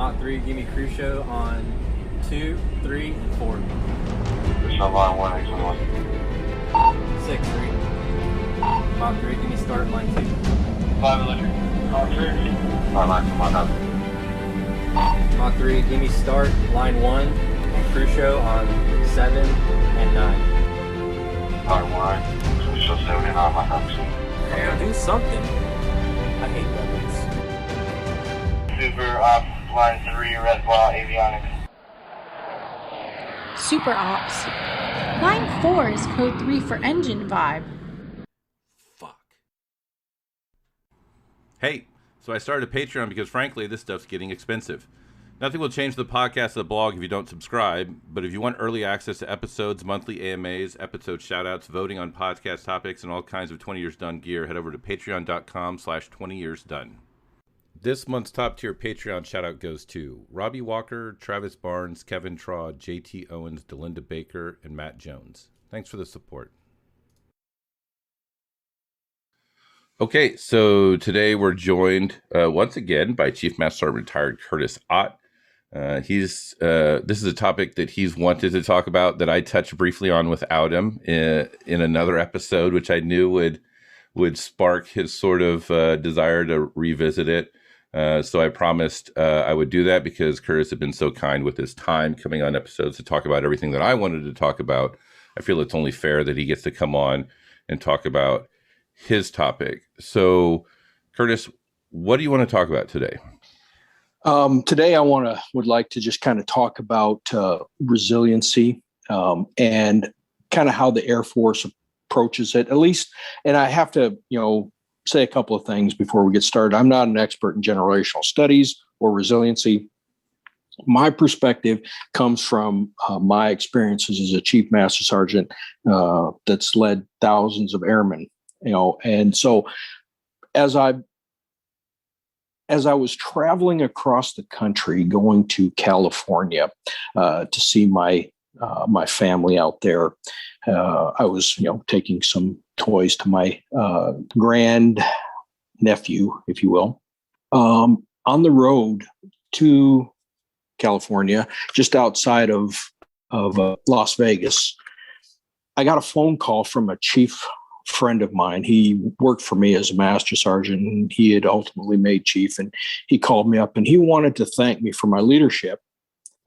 Mach 3, give me crew show on 2, 3, and 4. Line 1, actually 1. 6, 3. Mach 3, give me start line 2. 5 electric. Mach 3. Line 2, Mach 3. Mach 3, give me start line 1 and crew show on 7 and 9. Line 1, crew show 7 and 9, Mach 3. Yeah, do something. I hate weapons. Super Ops, line 3, red ball, avionics. Super Ops. Line 4 is code 3 for engine vibe. Fuck. Hey, so I started a Patreon because frankly, this stuff's getting expensive. Nothing will change the podcast or the blog if you don't subscribe, but if you want early access to episodes, monthly AMAs, episode shoutouts, voting on podcast topics, and all kinds of 20 Years Done gear, head over to patreon.com/20yearsdone. This month's top tier Patreon shoutout goes to Robbie Walker, Travis Barnes, Kevin Traw, JT Owens, Delinda Baker, and Matt Jones. Thanks for the support. Okay, so today we're joined once again by Chief Master Sergeant retired Kurtis Ott. This is a topic that he's wanted to talk about that I touched briefly on without him in another episode, which I knew would spark his sort of desire to revisit it. So I promised I would do that because Kurtis had been so kind with his time coming on episodes to talk about everything that I wanted to talk about. I feel it's only fair that he gets to come on and talk about his topic. So, Kurtis, what do you want to talk about today? Today, I would like to just kind of talk about resiliency and kind of how the Air Force approaches it, at least. And I have to, say a couple of things before we get started. I'm not an expert in generational studies or resiliency. My perspective comes from my experiences as a Chief Master Sergeant that's led thousands of airmen, and so as I was traveling across the country, going to California to see my family out there, I was, taking some toys to my grand nephew, if you will, on the road to California, just outside of Las Vegas. I got a phone call from a chief friend of mine. He worked for me as a master sergeant, and he had ultimately made chief. And he called me up, and he wanted to thank me for my leadership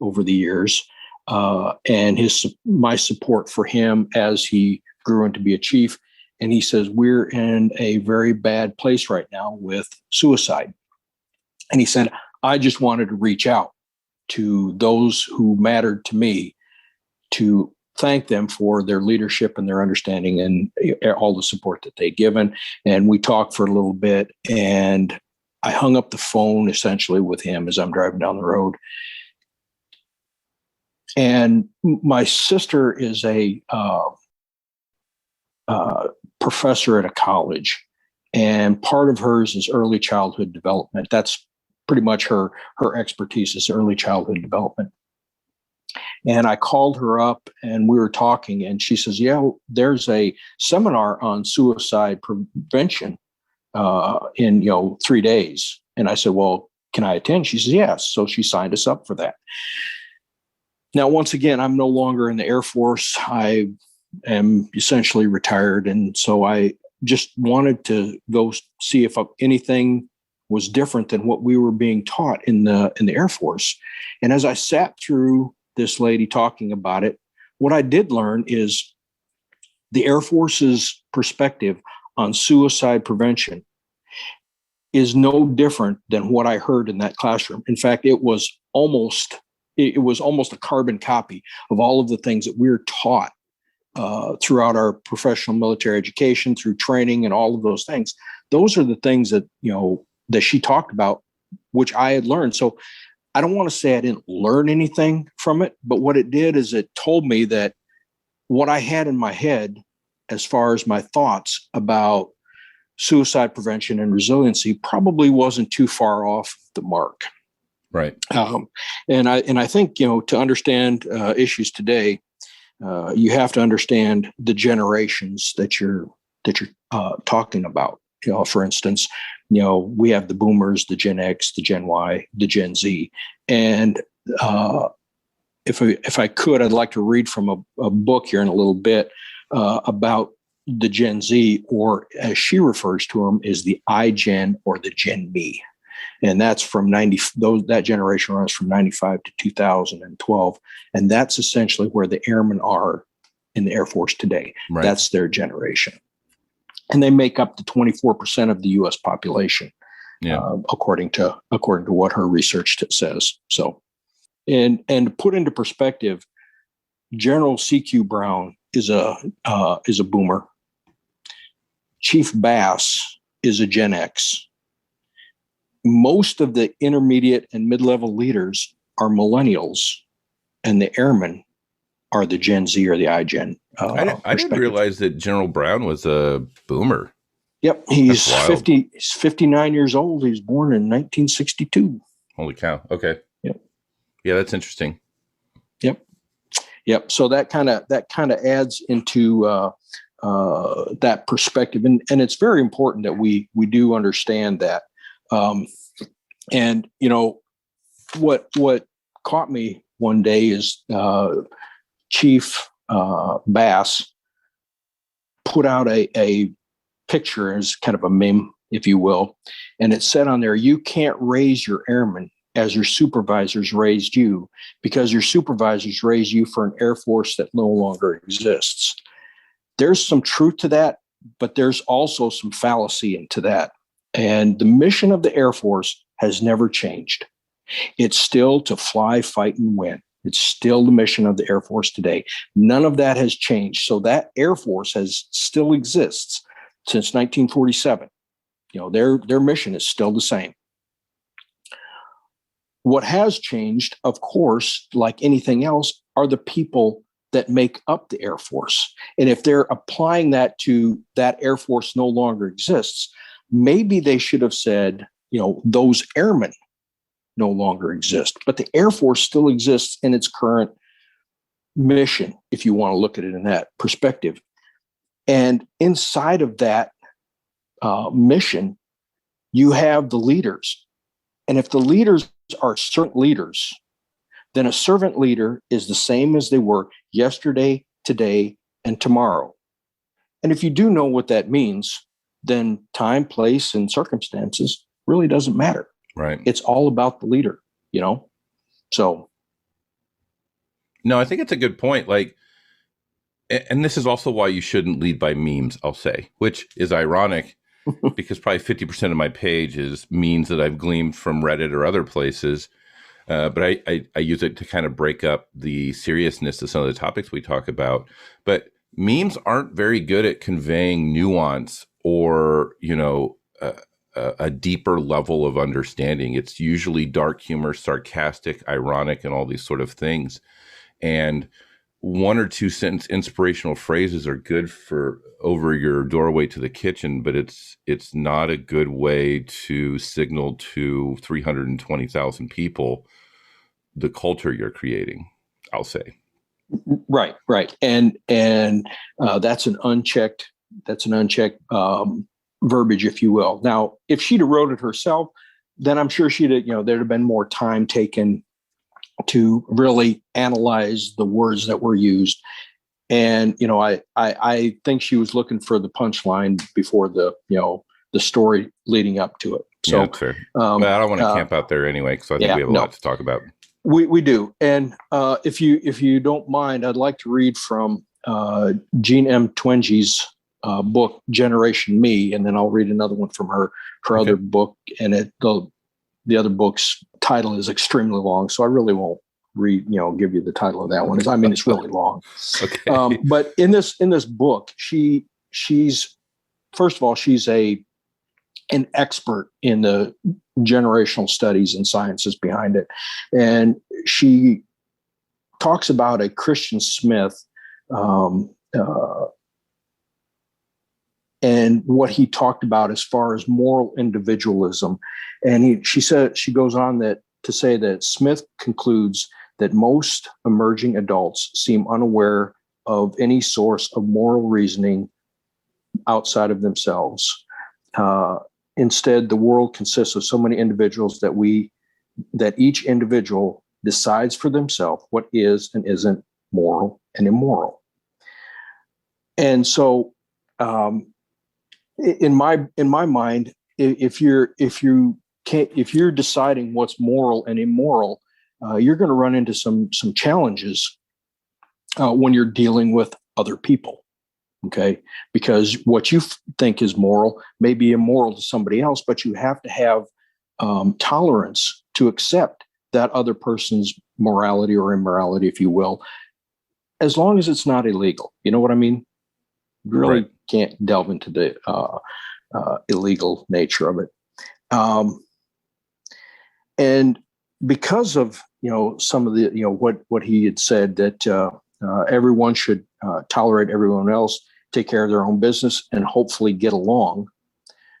over the years and my support for him as he grew into be a chief. And he says, we're in a very bad place right now with suicide. And he said, I just wanted to reach out to those who mattered to me to thank them for their leadership and their understanding and all the support that they'd given. And we talked for a little bit, and I hung up the phone essentially with him as I'm driving down the road. And my sister is a professor at a college, and part of hers is early childhood development. That's pretty much her expertise is early childhood development. And I called her up and we were talking, and she says, yeah, there's a seminar on suicide prevention in 3 days. And I said, well, can I attend? She says, yes. So she signed us up for that. Now, once again, I'm no longer in the Air Force. I am essentially retired. And so I just wanted to go see if anything was different than what we were being taught in the Air Force. And as I sat through this lady talking about it, what I did learn is the Air Force's perspective on suicide prevention is no different than what I heard in that classroom. In fact, it was almost a carbon copy of all of the things that we're taught throughout our professional military education, through training and all of those things. Those are the things that, that she talked about, which I had learned. So I don't want to say I didn't learn anything from it, but what it did is it told me that what I had in my head, as far as my thoughts about suicide prevention and resiliency, probably wasn't too far off the mark. Right. And I think, to understand issues today, you have to understand the generations that you're talking about. for instance, we have the boomers, the Gen X, the Gen Y, the Gen Z. And if I could, I'd like to read from a book here in a little bit about the Gen Z, or as she refers to them, is the iGen or the Gen Me. And that's from that generation runs from 95 to 2012. And that's essentially where the airmen are in the Air Force today. Right. That's their generation. And they make up to 24% of the U.S. population, according to what her research says. So, and to put into perspective, General C.Q. Brown is a boomer. Chief Bass is a Gen X. Most of the intermediate and mid-level leaders are millennials, and the airmen are the Gen Z or the iGen. I didn't realize that General Brown was a boomer. Yep, he's 50. He's 59 years old. He was born in 1962. Holy cow! Okay. Yep. Yeah, that's interesting. Yep. So that kind of adds into that perspective, and it's very important that we do understand that. And what caught me one day is Chief Bass put out a picture as kind of a meme, if you will, and it said on there, "You can't raise your airmen as your supervisors raised you, because your supervisors raised you for an Air Force that no longer exists." There's some truth to that, but there's also some fallacy into that. And the mission of the Air Force has never changed. It's still to fly, fight, and win. It's still the mission of the Air Force today. None of that has changed. So that Air Force still exists since 1947. Their mission is still the same. What has changed, of course, like anything else, are the people that make up the Air Force. And if they're applying that to that Air Force no longer exists, maybe they should have said, those airmen no longer exist, but the Air Force still exists in its current mission, if you want to look at it in that perspective. And inside of that mission, you have the leaders. And if the leaders are servant leaders, then a servant leader is the same as they were yesterday, today, and tomorrow. And if you do know what that means, then time, place, and circumstances really doesn't matter. Right. It's all about the leader, So. No, I think it's a good point. And this is also why you shouldn't lead by memes, I'll say, which is ironic because probably 50% of my page is memes that I've gleaned from Reddit or other places. But I use it to kind of break up the seriousness of some of the topics we talk about. But memes aren't very good at conveying nuance or, a deeper level of understanding. It's usually dark humor, sarcastic, ironic, and all these sort of things. And one or two sentence inspirational phrases are good for over your doorway to the kitchen, but it's not a good way to signal to 320,000 people the culture you're creating, I'll say. Right. And that's an unchecked verbiage, if you will. Now, if she'd have wrote it herself, then I'm sure there'd have been more time taken to really analyze the words that were used. And, I think she was looking for the punchline before the story leading up to it. So, yeah, that's fair. But I don't want to camp out there anyway, because I think we have a lot to talk about. We do. And if you don't mind, I'd like to read from Jean M. Twenge's book, Generation Me, and then I'll read another one from her other book. And the other book's title is extremely long, so I really won't give you the title of that one. It's really long. Okay. But in this book, she's first of all, she's an expert in the generational studies and sciences behind it. And she talks about a Christian Smith and what he talked about as far as moral individualism. And she goes on to say that Smith concludes that most emerging adults seem unaware of any source of moral reasoning outside of themselves. instead, the world consists of so many individuals that each individual decides for themselves what is and isn't moral and immoral. And so, in my mind, if you're deciding what's moral and immoral, you're going to run into some challenges when you're dealing with other people. Okay, because what you think is moral may be immoral to somebody else, but you have to have tolerance to accept that other person's morality or immorality, if you will, as long as it's not illegal. You know what I mean? You really Right. can't delve into the illegal nature of it. And because of some of the what he had said, that everyone should tolerate everyone else, take care of their own business, and hopefully get along.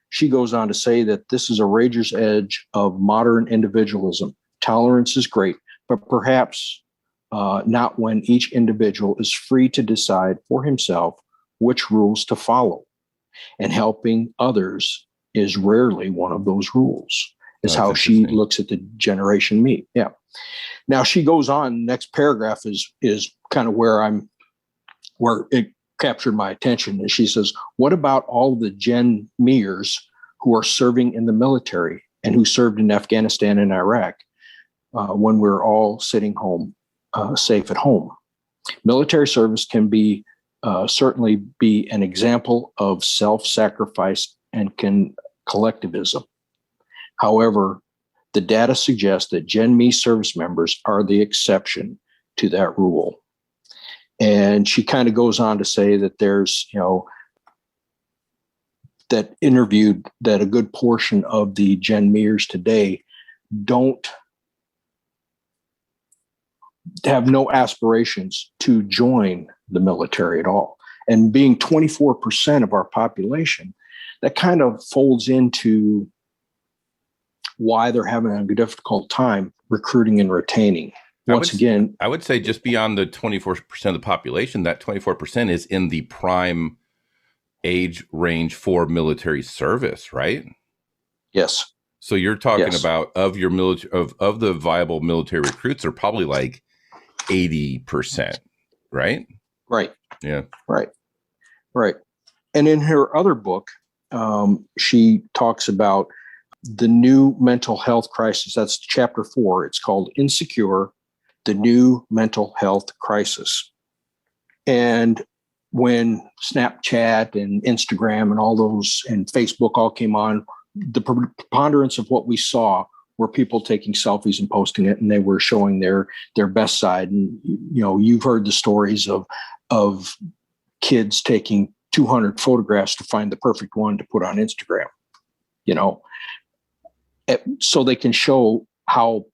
She goes on to say that this is a rager's edge of modern individualism. Tolerance is great, but perhaps not when each individual is free to decide for himself which rules to follow. And helping others is rarely one of those rules, is That's how she interesting. looks at the generation me. Yeah. Now she goes on, next paragraph is kind of where it captured my attention. And she says, what about all the Gen Meers who are serving in the military and who served in Afghanistan and Iraq when we're all sitting home, safe at home? Military service can certainly be an example of self-sacrifice and collectivism. However, the data suggests that Gen Me service members are the exception to that rule. And she kind of goes on to say that there's, that interviewed that a good portion of the Gen Meers today have no aspirations to join the military at all. And being 24% of our population, that kind of folds into why they're having a difficult time recruiting and retaining. Once again, I would say just beyond the 24% of the population, that 24% is in the prime age range for military service, right? Yes. So you're talking Yes. about of your military of the viable military recruits are probably like 80%, right? Right. Yeah. Right. And in her other book, she talks about the new mental health crisis. That's chapter 4. It's called Insecure, the New Mental Health Crisis. And when Snapchat and Instagram and all those and Facebook all came on, the preponderance of what we saw were people taking selfies and posting it, and they were showing their best side. And you've heard the stories of kids taking 200 photographs to find the perfect one to put on Instagram, so they can show how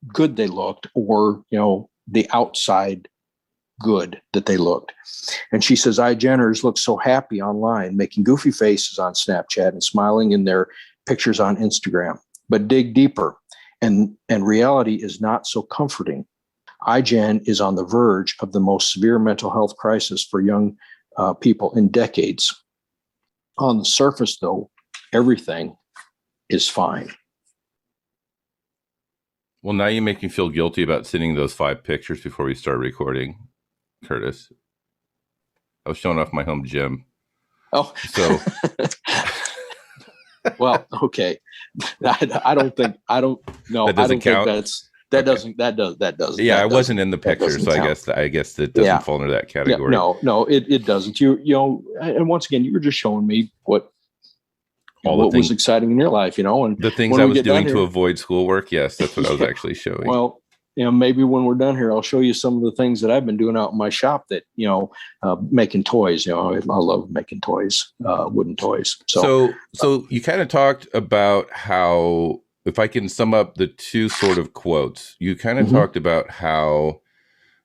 good they looked, or the outside good that they looked. And she says, Jenners look so happy online, making goofy faces on Snapchat and smiling in their pictures on Instagram. But dig deeper, and reality is not so comforting. iGen is on the verge of the most severe mental health crisis for young people in decades. On the surface, though, everything is fine. Well, now you make me feel guilty about sending those 5 pictures before we start recording, Kurtis. I was showing off my home gym. Oh, so well, okay. I don't know. That doesn't count? That doesn't. Yeah, I wasn't in the picture, so count. I guess that doesn't fall into that category. Yeah, no, it doesn't. And once again, you were just showing me what was exciting in your life, and the things I was doing to avoid schoolwork. Yes, that's what I was actually showing. Well, maybe when we're done here, I'll show you some of the things that I've been doing out in my shop that, making toys. I love making toys, wooden toys. So you kind of talked about how, if I can sum up the 2 sort of quotes, you kind of talked about how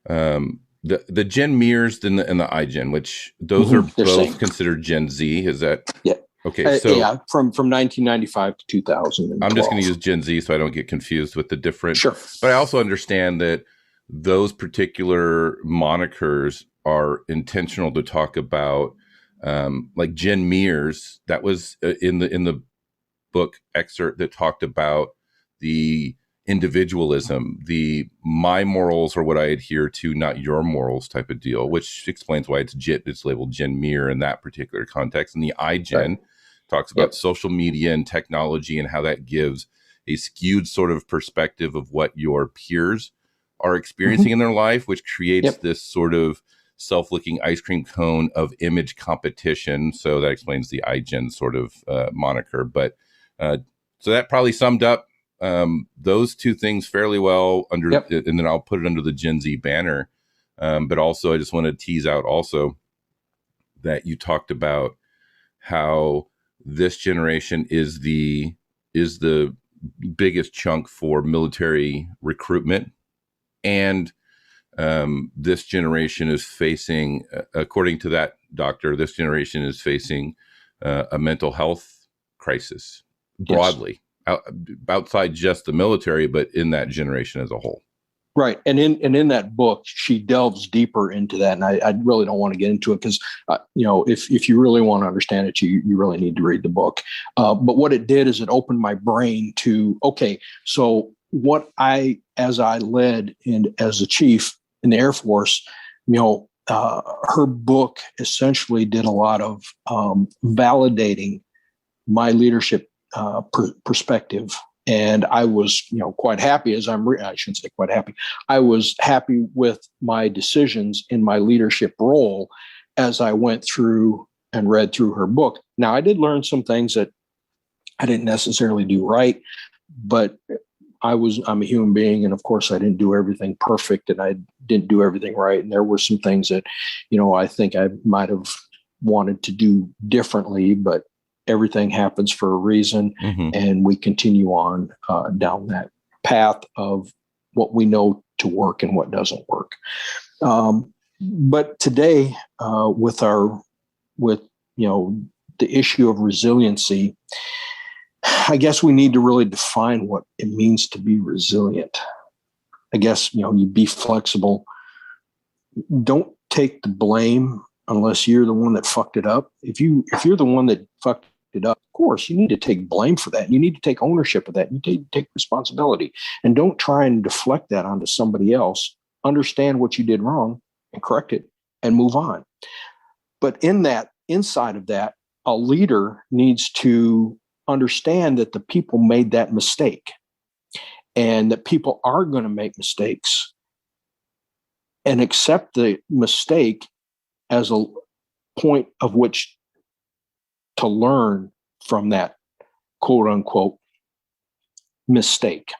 the Gen Meers and the iGen, which those are both considered Gen Z. Is that? Yeah. Okay, so from 1995 to 2000. I'm just going to use Gen Z so I don't get confused with the different. Sure. But I also understand that those particular monikers are intentional to talk about like Jen Mears, that was in the book excerpt that talked about the individualism, the my morals are what I adhere to, not your morals type of deal, which explains why it's labeled Jen Meir in that particular context. And the iGen talks about social media and technology and how that gives a skewed sort of perspective of what your peers are experiencing in their life, which creates this sort of self-licking ice cream cone of image competition. So that explains the iGen sort of moniker. But so that probably summed up those two things fairly well under, and then I'll put it under the Gen Z banner. But also, I just want to tease out also that you talked about how this generation is the biggest chunk for military recruitment, and this generation is facing, according to that doctor, this generation is facing a mental health crisis broadly, outside just the military, but in that generation as a whole. Right. And in that book, she delves deeper into that. And I really don't want to get into it because, if you really want to understand it, you really need to read the book. But what it did is it opened my brain to, okay, so as I led as a chief in the Air Force, her book essentially did a lot of validating my leadership perspective. And I was, quite happy I shouldn't say quite happy. I was happy with my decisions in my leadership role as I went through and read through her book. Now, I did learn some things that I didn't necessarily do right, but I'm a human being. And of course I didn't do everything perfect and I didn't do everything right. And there were some things that, I think I might've wanted to do differently, but everything happens for a reason. And we continue on down that path of what we know to work and what doesn't work. But today with the issue of resiliency, I guess we need to really define what it means to be resilient. I guess, you be flexible. Don't take the blame unless you're the one that fucked it up. If you're the one that fucked it up, of course, you need to take blame for that. You need to take ownership of that. You need to take responsibility, and don't try and deflect that onto somebody else. Understand what you did wrong and correct it and move on. But inside of that, a leader needs to understand that the people made that mistake and that people are going to make mistakes, and accept the mistake as a point of which to learn from that quote unquote mistake.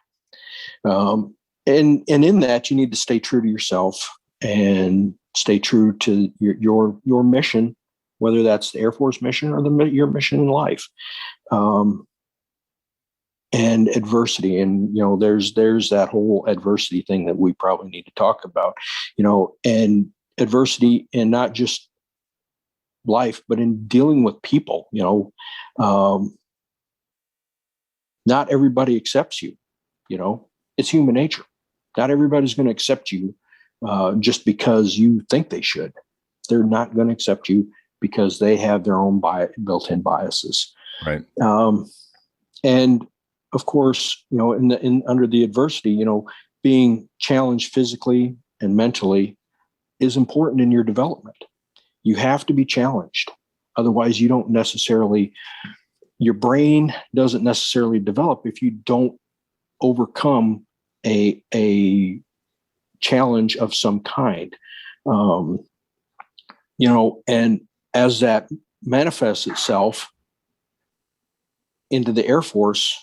And in that, you need to stay true to yourself and stay true to your mission, whether that's the Air Force mission or your mission in life. And adversity. And, there's that whole adversity thing that we probably need to talk about, and adversity in not just life, but in dealing with people. Not everybody accepts you. It's human nature. Not everybody's going to accept you just because you think they should. They're not going to accept you because they have their own built-in biases. Right. And of course, under the adversity, being challenged physically and mentally is important in your development. You have to be challenged. Otherwise, your brain doesn't necessarily develop if you don't overcome a challenge of some kind. And as that manifests itself into the Air Force,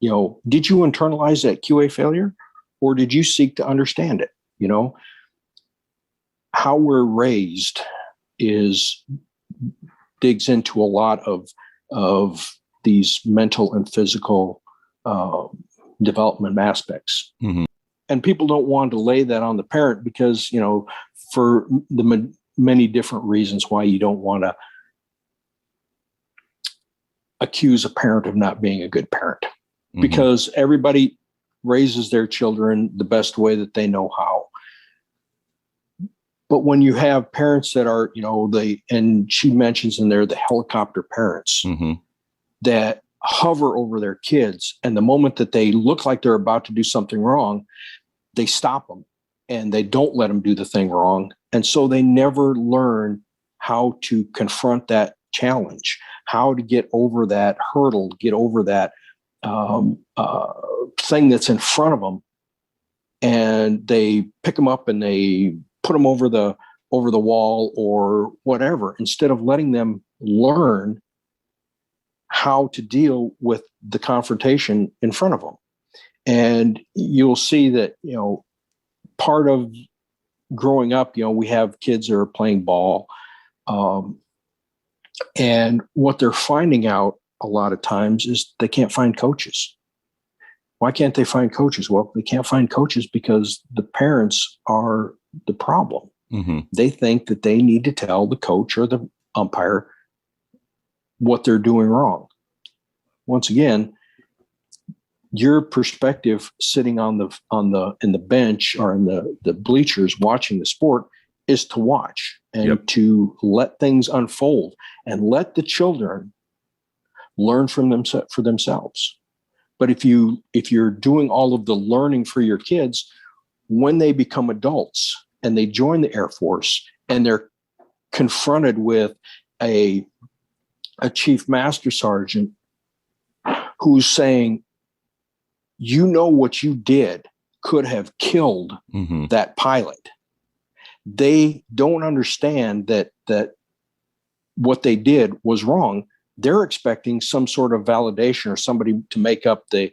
did you internalize that QA failure, or did you seek to understand it? How we're raised digs into a lot of these mental and physical development aspects. And people don't want to lay that on the parent because, for the many different reasons why you don't want to accuse a parent of not being a good parent, because everybody raises their children the best way that they know how. But when you have parents that are, and she mentions in there the helicopter parents Mm-hmm. that hover over their kids, and the moment that they look like they're about to do something wrong, they stop them and they don't let them do the thing wrong. And so they never learn how to confront that challenge, how to get over that hurdle, get over that thing that's in front of them. And they pick them up and they put them over the wall or whatever, instead of letting them learn how to deal with the confrontation in front of them. And you'll see that, part of growing up, we have kids that are playing ball. And what they're finding out a lot of times is they can't find coaches. Why can't they find coaches? Well, they can't find coaches because the parents are the problem. Mm-hmm. They think that they need to tell the coach or the umpire what they're doing wrong. Once again, your perspective sitting in the bench or in the bleachers watching the sport is to watch and to let things unfold and let the children learn for themselves. But if you're doing all of the learning for your kids, when they become adults and they join the Air Force and they're confronted with a chief master sergeant who's saying, what you did could have killed Mm-hmm. that pilot. They don't understand that what they did was wrong. They're expecting some sort of validation or somebody to make up the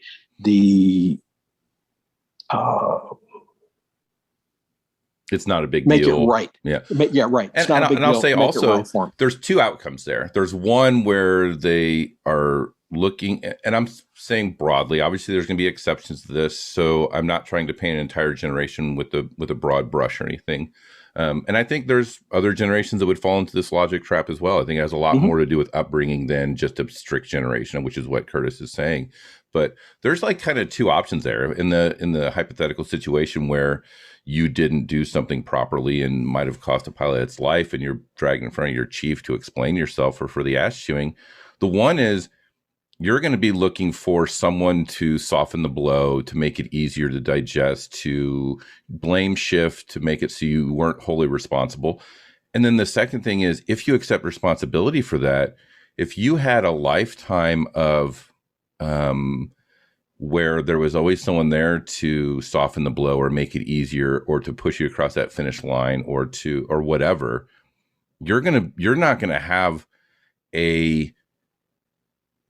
it's not a big make deal. it right. Yeah. Yeah, right. It's not a big and I'll deal. say Make it also, right for 'em. there's two outcomes there. There's one where they are looking, and I'm saying broadly, obviously there's going to be exceptions to this. So I'm not trying to paint an entire generation with a broad brush or anything. And I think there's other generations that would fall into this logic trap as well. I think it has a lot Mm-hmm. more to do with upbringing than just a strict generation, which is what Kurtis is saying. But there's like kind of two options there in the hypothetical situation where you didn't do something properly and might have cost a pilot its life, and you're dragging in front of your chief to explain yourself or for the ass chewing. The one is you're going to be looking for someone to soften the blow, to make it easier to digest, to blame shift, to make it so you weren't wholly responsible. And then the second thing is, if you accept responsibility for that, if you had a lifetime of where there was always someone there to soften the blow or make it easier or to push you across that finish line or whatever, you're not going to have a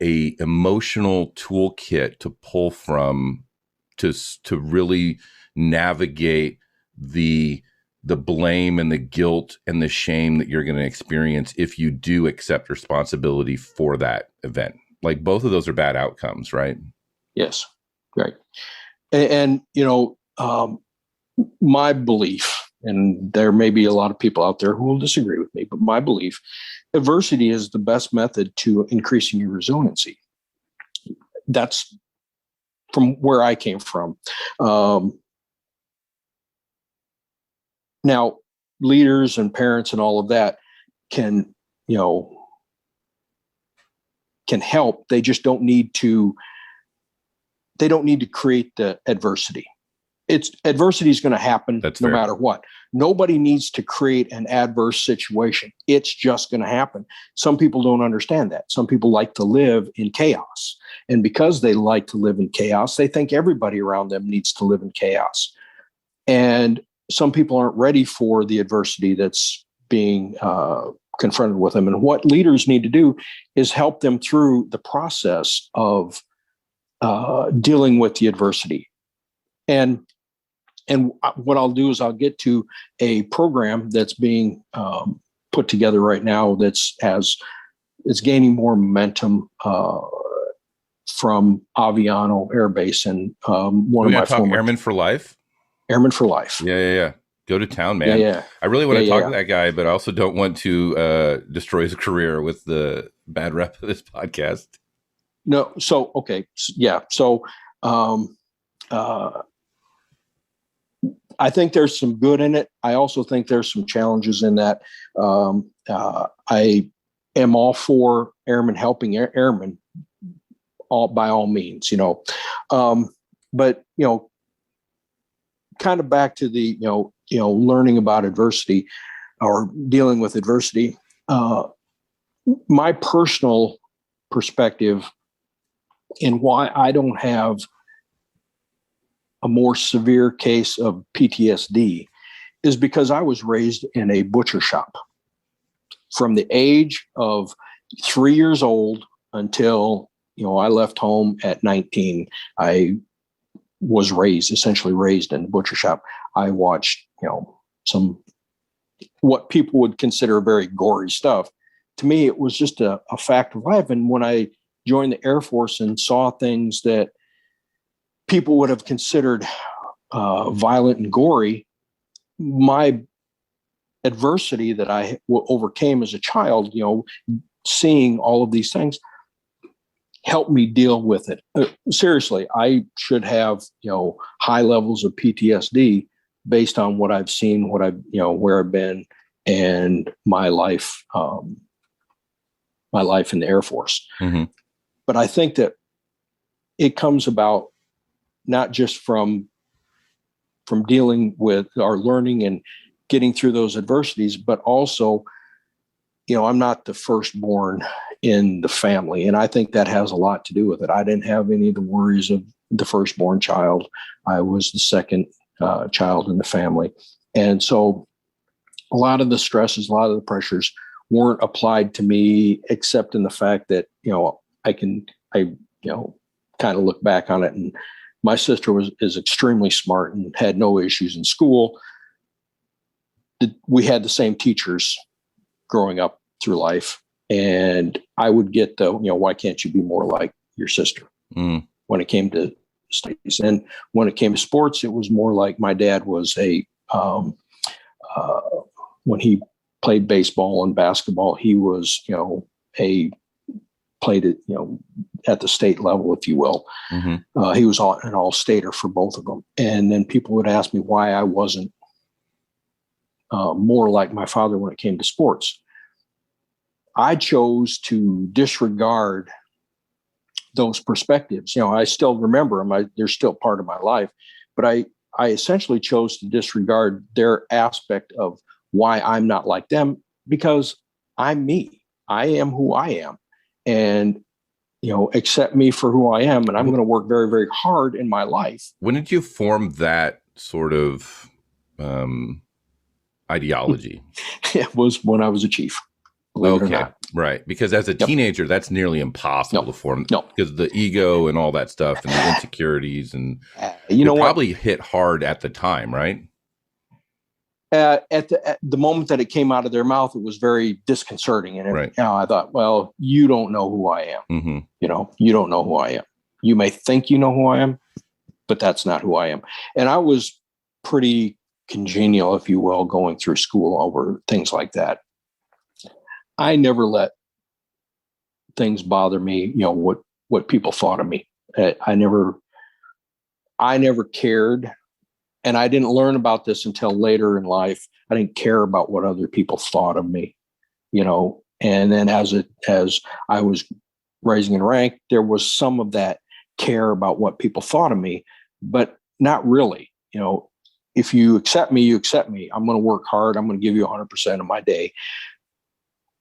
emotional toolkit to pull from to really navigate the blame and the guilt and the shame that you're going to experience if you do accept responsibility for that event. Like, both of those are bad outcomes, right? Yes, right. And my belief, and there may be a lot of people out there who will disagree with me, but my belief, adversity is the best method to increasing your resiliency. That's from where I came from. Now, leaders and parents and all of that can help. They just don't need to. They don't need to create the adversity. Adversity is going to happen. That's no fair. matter what. Nobody needs to create an adverse situation. It's just going to happen. Some people don't understand that. Some people like to live in chaos. And because they like to live in chaos, they think everybody around them needs to live in chaos. And some people aren't ready for the adversity that's being confronted with them. And what leaders need to do is help them through the process of dealing with the adversity. And what I'll do is I'll get to a program that's being put together right now it's gaining more momentum from Aviano Air Base, and one of my former Airmen for Life. Airmen for Life. Yeah. Go to town, man. Yeah. I really want to talk to that guy, but I also don't want to destroy his career with the bad rep of this podcast. No, so okay, yeah. So I think there's some good in it. I also think there's some challenges in that. I am all for airmen helping airmen, by all means, but kind of back to the learning about adversity or dealing with adversity. My personal perspective and why I don't have a more severe case of PTSD is because I was raised in a butcher shop. From the age of 3 years old until, I left home at 19, I was essentially raised in the butcher shop. I watched, some, what people would consider very gory stuff. To me, it was just a fact of life. And when I joined the Air Force and saw things that people would have considered violent and gory, my adversity that I overcame as a child, seeing all of these things helped me deal with it. Seriously, I should have, high levels of PTSD based on what I've seen, what I've, where I've been, and my life in the Air Force. Mm-hmm. But I think that it comes about not just from dealing with our learning and getting through those adversities, but also, I'm not the firstborn in the family. And I think that has a lot to do with it. I didn't have any of the worries of the firstborn child. I was the second child in the family. And so a lot of the stresses, a lot of the pressures weren't applied to me, except in the fact that, I kind of look back on it, and my sister is extremely smart and had no issues in school. We had the same teachers growing up through life, and I would get why can't you be more like your sister when it came to studies? And when it came to sports, it was more like my dad was when he played baseball and basketball, he was, played it, at the state level, if you will. Mm-hmm. He was an all-stater for both of them. And then people would ask me why I wasn't more like my father when it came to sports. I chose to disregard those perspectives. I still remember them. They're still part of my life, but I essentially chose to disregard their aspect of why I'm not like them, because I'm me. I am who I am. And, accept me for who I am. And I'm going to work very, very hard in my life. When did you form that sort of ideology? It was when I was a chief. Believe it or not. Right. Because as a teenager, that's nearly impossible to form. Because the ego and all that stuff and the insecurities and probably hit hard at the time, right? At the moment that it came out of their mouth, it was very disconcerting. And right. I thought, well, you don't know who I am. Mm-hmm. You don't know who I am. You may think you know who I am, but that's not who I am. And I was pretty congenial, if you will, going through school over things like that. I never let things bother me, what people thought of me. I never cared. And I didn't learn about this until later in life. I didn't care about what other people thought of me, and then as I was rising in rank, there was some of that care about what people thought of me, but not really. If you accept me, you accept me. I'm going to work hard. I'm going to give you 100% of my day.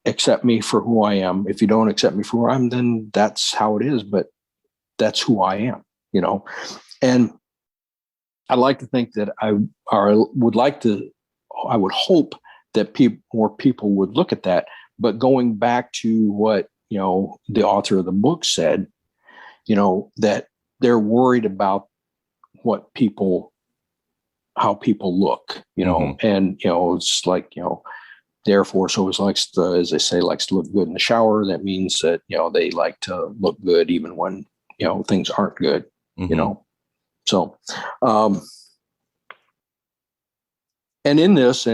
Accept me for who I am. If you don't accept me for who I am, then that's how it is. But that's who I am, and I like to think that I would hope that more people would look at that. But going back to what, the author of the book said, that they're worried about how people look, Mm-hmm. and, it's like, the Air Force always likes to, as they say, likes to look good in the shower. That means that, they like to look good even when, things aren't good, Mm-hmm. So, and in this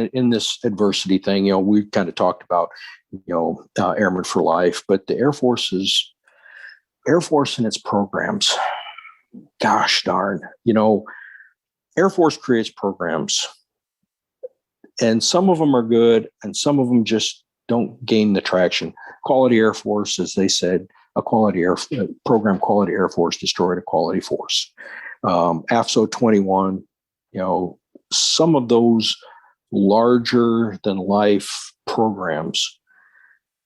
adversity thing, we kind of talked about, Airmen for Life, but the Air Force and its programs, gosh darn, Air Force creates programs, and some of them are good, and some of them just don't gain the traction. Quality Air Force, as they said, program quality Air Force destroyed a quality force. AFSO 21, some of those larger than life programs,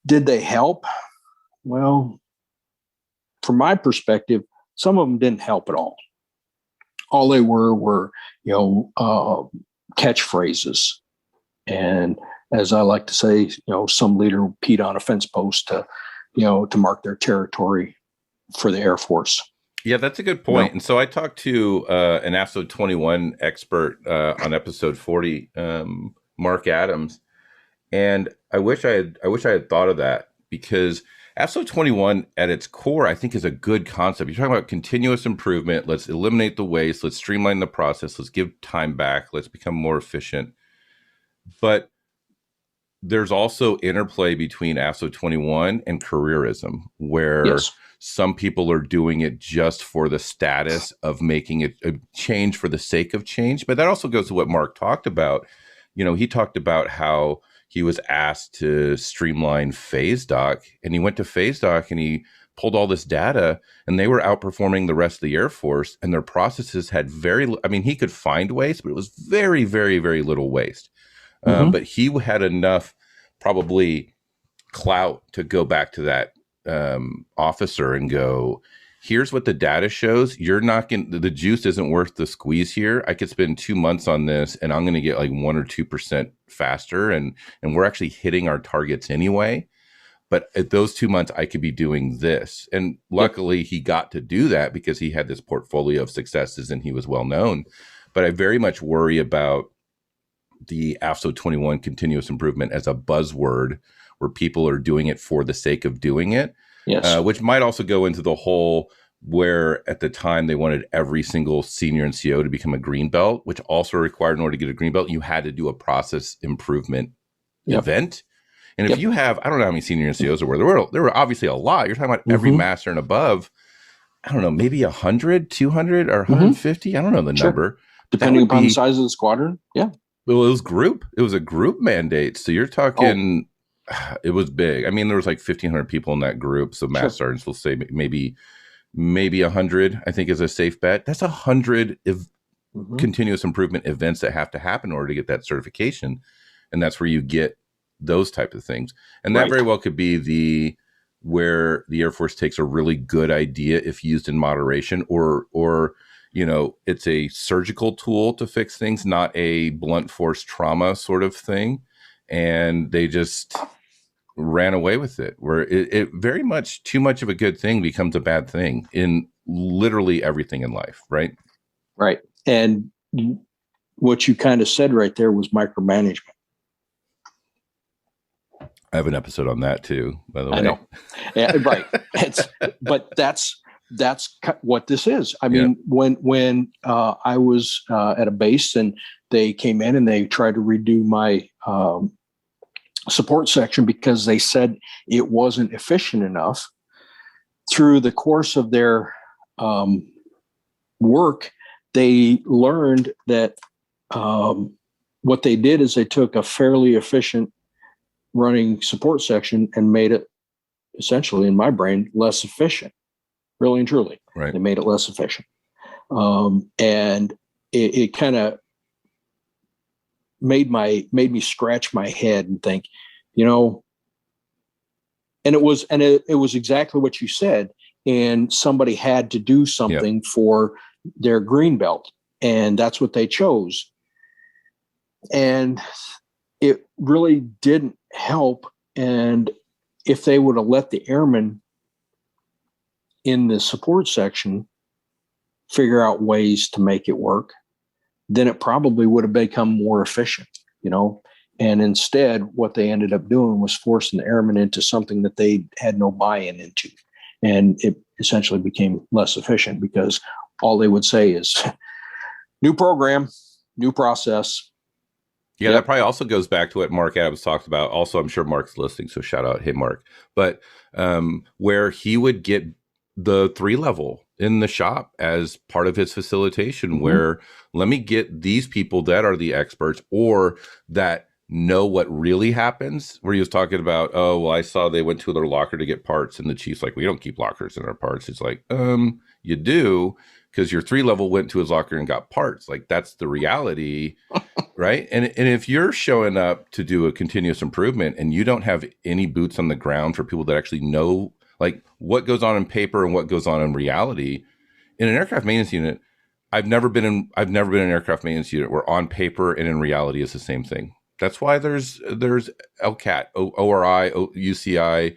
did they help? Well, from my perspective, some of them didn't help at all. All they were catchphrases. And as I like to say, some leader peed on a fence post to mark their territory for the Air Force. Yeah, that's a good point. And so I talked to an AFSO 21 expert on episode 40, Mark Adams, and I wish I had thought of that, because AFSO 21 at its core, I think, is a good concept. You're talking about continuous improvement. Let's eliminate the waste. Let's streamline the process. Let's give time back. Let's become more efficient. But there's also interplay between AFSO 21 and careerism, where some people are doing it just for the status of making it a change for the sake of change. But that also goes to what Mark talked about. He talked about how he was asked to streamline PhaseDoc, and he went to PhaseDoc and he pulled all this data, and they were outperforming the rest of the Air Force, and their processes had he could find waste, but it was very, very, very little waste. But he had enough probably clout to go back to that officer and go, here's what the data shows. The juice isn't worth the squeeze here. I could spend 2 months on this and I'm going to get like 1 or 2% faster. And we're actually hitting our targets anyway. But at those 2 months, I could be doing this. And luckily he got to do that because he had this portfolio of successes and he was well known. But I very much worry about the AFSO 21 continuous improvement as a buzzword, where people are doing it for the sake of doing it. Yes. Which might also go into the whole where at the time they wanted every single senior NCO to become a green belt, which also required, in order to get a green belt, you had to do a process improvement event. And if you have, I don't know how many senior NCOs there were. There were obviously a lot. You're talking about every master and above. I don't know, maybe 100, 200, or 150. I don't know the number. Depending upon the size of the squadron. Yeah. Well, it was a group mandate. So you're talking, it was big. I mean, there was like 1,500 people in that group. So mass sergeants will say maybe 100, I think, is a safe bet. That's 100 continuous improvement events that have to happen in order to get that certification. And that's where you get those type of things. And that very well could be where the Air Force takes a really good idea if used in moderation, or it's a surgical tool to fix things, not a blunt force trauma sort of thing. And they just ran away with it, where it very much too much of a good thing becomes a bad thing in literally everything in life. Right. Right. And what you kind of said right there was micromanagement. I have an episode on that too, by the way. I know. Yeah, right. But that's what this is. I mean, when I was at a base and they came in and they tried to redo my support section because they said it wasn't efficient enough, through the course of their work, they learned that what they did is they took a fairly efficient running support section and made it, essentially, in my brain, less efficient. Really and truly. Right. They made it less efficient. And it kind of made me scratch my head and think, and it was exactly what you said. And somebody had to do something for their green belt, and that's what they chose. And it really didn't help. And if they would have let the airmen in the support section figure out ways to make it work, then it probably would have become more efficient, And instead, what they ended up doing was forcing the airmen into something that they had no buy-in into. And it essentially became less efficient because all they would say is new program, new process. Yeah, that probably also goes back to what Mark Adams talked about. Also, I'm sure Mark's listening, so shout out, hey, Mark. But where he would get the 3-level in the shop as part of his facilitation, where let me get these people that are the experts or that know what really happens, where he was talking about, oh, well, I saw they went to their locker to get parts, and the chief's like, we don't keep lockers in our parts. It's like, you do, because your 3-level went to his locker and got parts. Like, that's the reality. Right. And if you're showing up to do a continuous improvement and you don't have any boots on the ground for people that actually know like what goes on in paper and what goes on in reality in an aircraft maintenance unit, I've never been in an aircraft maintenance unit where on paper and in reality is the same thing. That's why there's LCAT, ORI, UCI,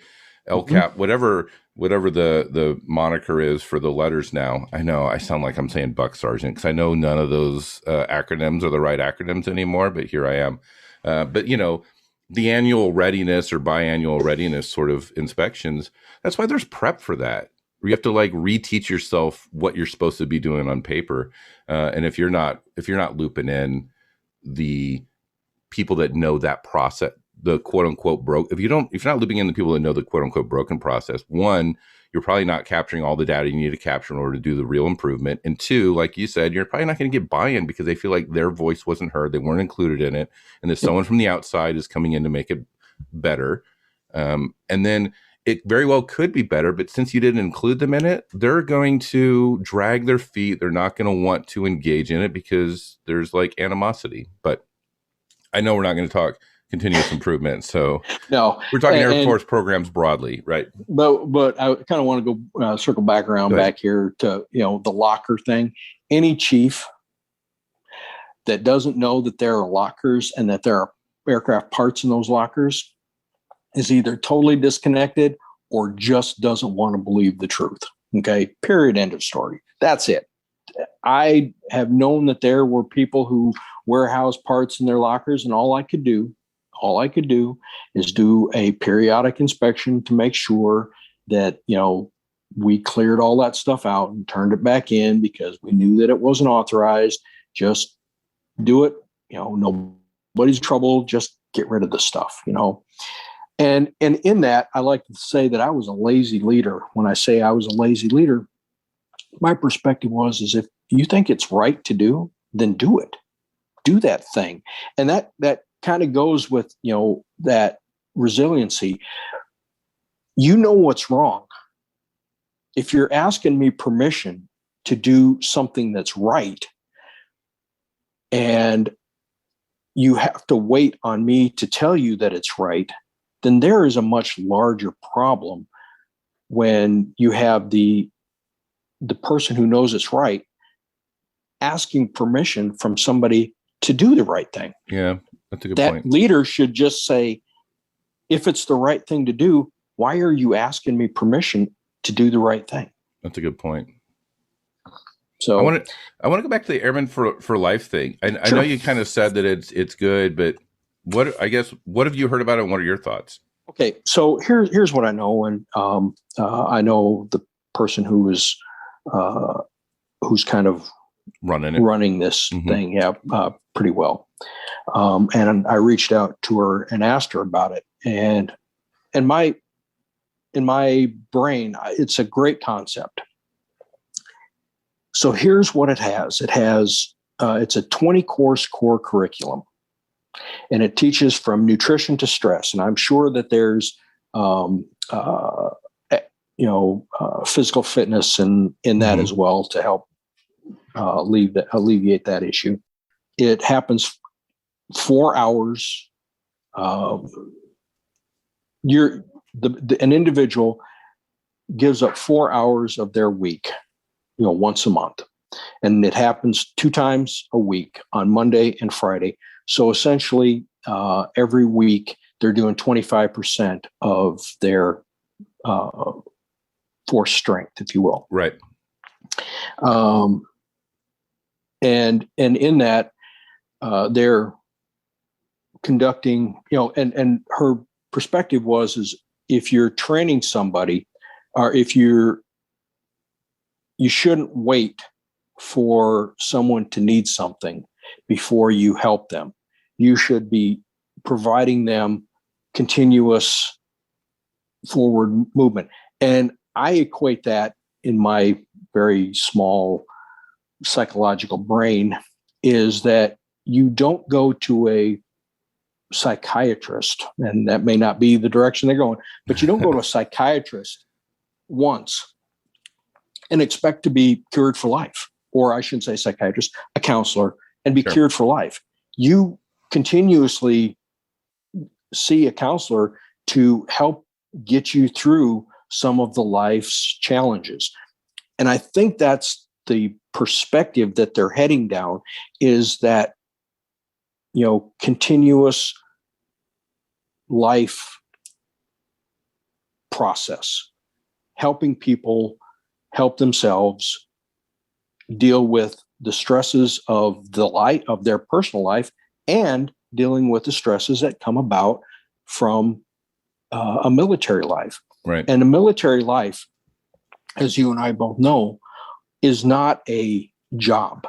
LCAP, whatever the moniker is for the letters now. I know I sound like I'm saying Buck Sergeant because I know none of those acronyms are the right acronyms anymore, but here I am. But the annual readiness or biannual readiness sort of inspections, that's why there's prep for that. You have to like reteach yourself what you're supposed to be doing on paper. And if you're not looping in the people that know that process, the quote unquote if you're not looping in the people that know the quote unquote broken process, one, you're probably not capturing all the data you need to capture in order to do the real improvement. And two, like you said, you're probably not going to get buy-in because they feel like their voice wasn't heard. They weren't included in it. And that someone from the outside is coming in to make it better. And then it very well could be better, but since you didn't include them in it, they're going to drag their feet. They're not going to want to engage in it because there's like animosity. But I know we're not going to talk continuous improvement, so no, we're talking Air Force programs broadly, right? But I kind of want to go circle back around back here to the locker thing. Any chief that doesn't know that there are lockers and that there are aircraft parts in those lockers is either totally disconnected or just doesn't want to believe the truth. Okay, period, end of story. That's it. I have known that there were people who warehouse parts in their lockers, and all I could do is do a periodic inspection to make sure that we cleared all that stuff out and turned it back in because we knew that it wasn't authorized. Just do it. Nobody's trouble. Just get rid of the stuff. And in that, I like to say that I was a lazy leader. When I say I was a lazy leader, my perspective is if you think it's right to do, then do it. Do that thing. And that kind of goes with, that resiliency. What's wrong. If you're asking me permission to do something that's right, and you have to wait on me to tell you that it's right, then there is a much larger problem when you have the person who knows it's right asking permission from somebody to do the right thing. Yeah, that's a good that point. That leader should just say, if it's the right thing to do, why are you asking me permission to do the right thing? That's a good point. So I want to go back to the Airmen for Life thing. I know you kind of said that it's good, but what have you heard about it and what are your thoughts? Okay, so here's what I know, and I know the person who's kind of running this thing, pretty well. And I reached out to her and asked her about it, and in my brain, it's a great concept. So here's what it has. It has it's a 20-course core curriculum. And it teaches from nutrition to stress. And I'm sure that there's, physical fitness in that as well to help alleviate that issue. It happens 4 hours. An individual gives up 4 hours of their week, once a month. And it happens 2 times a week on Monday and Friday. So essentially, every week they're doing 25% of their force strength, if you will. Right. And in that, they're conducting, and her perspective is if you're training somebody, or if you shouldn't wait for someone to need something before you help them. You should be providing them continuous forward movement. And I equate that in my very small psychological brain is that you don't go to a psychiatrist, and that may not be the direction they're going, but you don't go to a psychiatrist once and expect to be cured for life. Or I shouldn't say psychiatrist, a counselor, and be cured for life. You continuously see a counselor to help get you through some of the life's challenges. And I think that's the perspective that they're heading down, is that, continuous life process, helping people help themselves deal with the stresses of the life of their personal life, and dealing with the stresses that come about from a military life. Right. And a military life, as you and I both know, is not a job.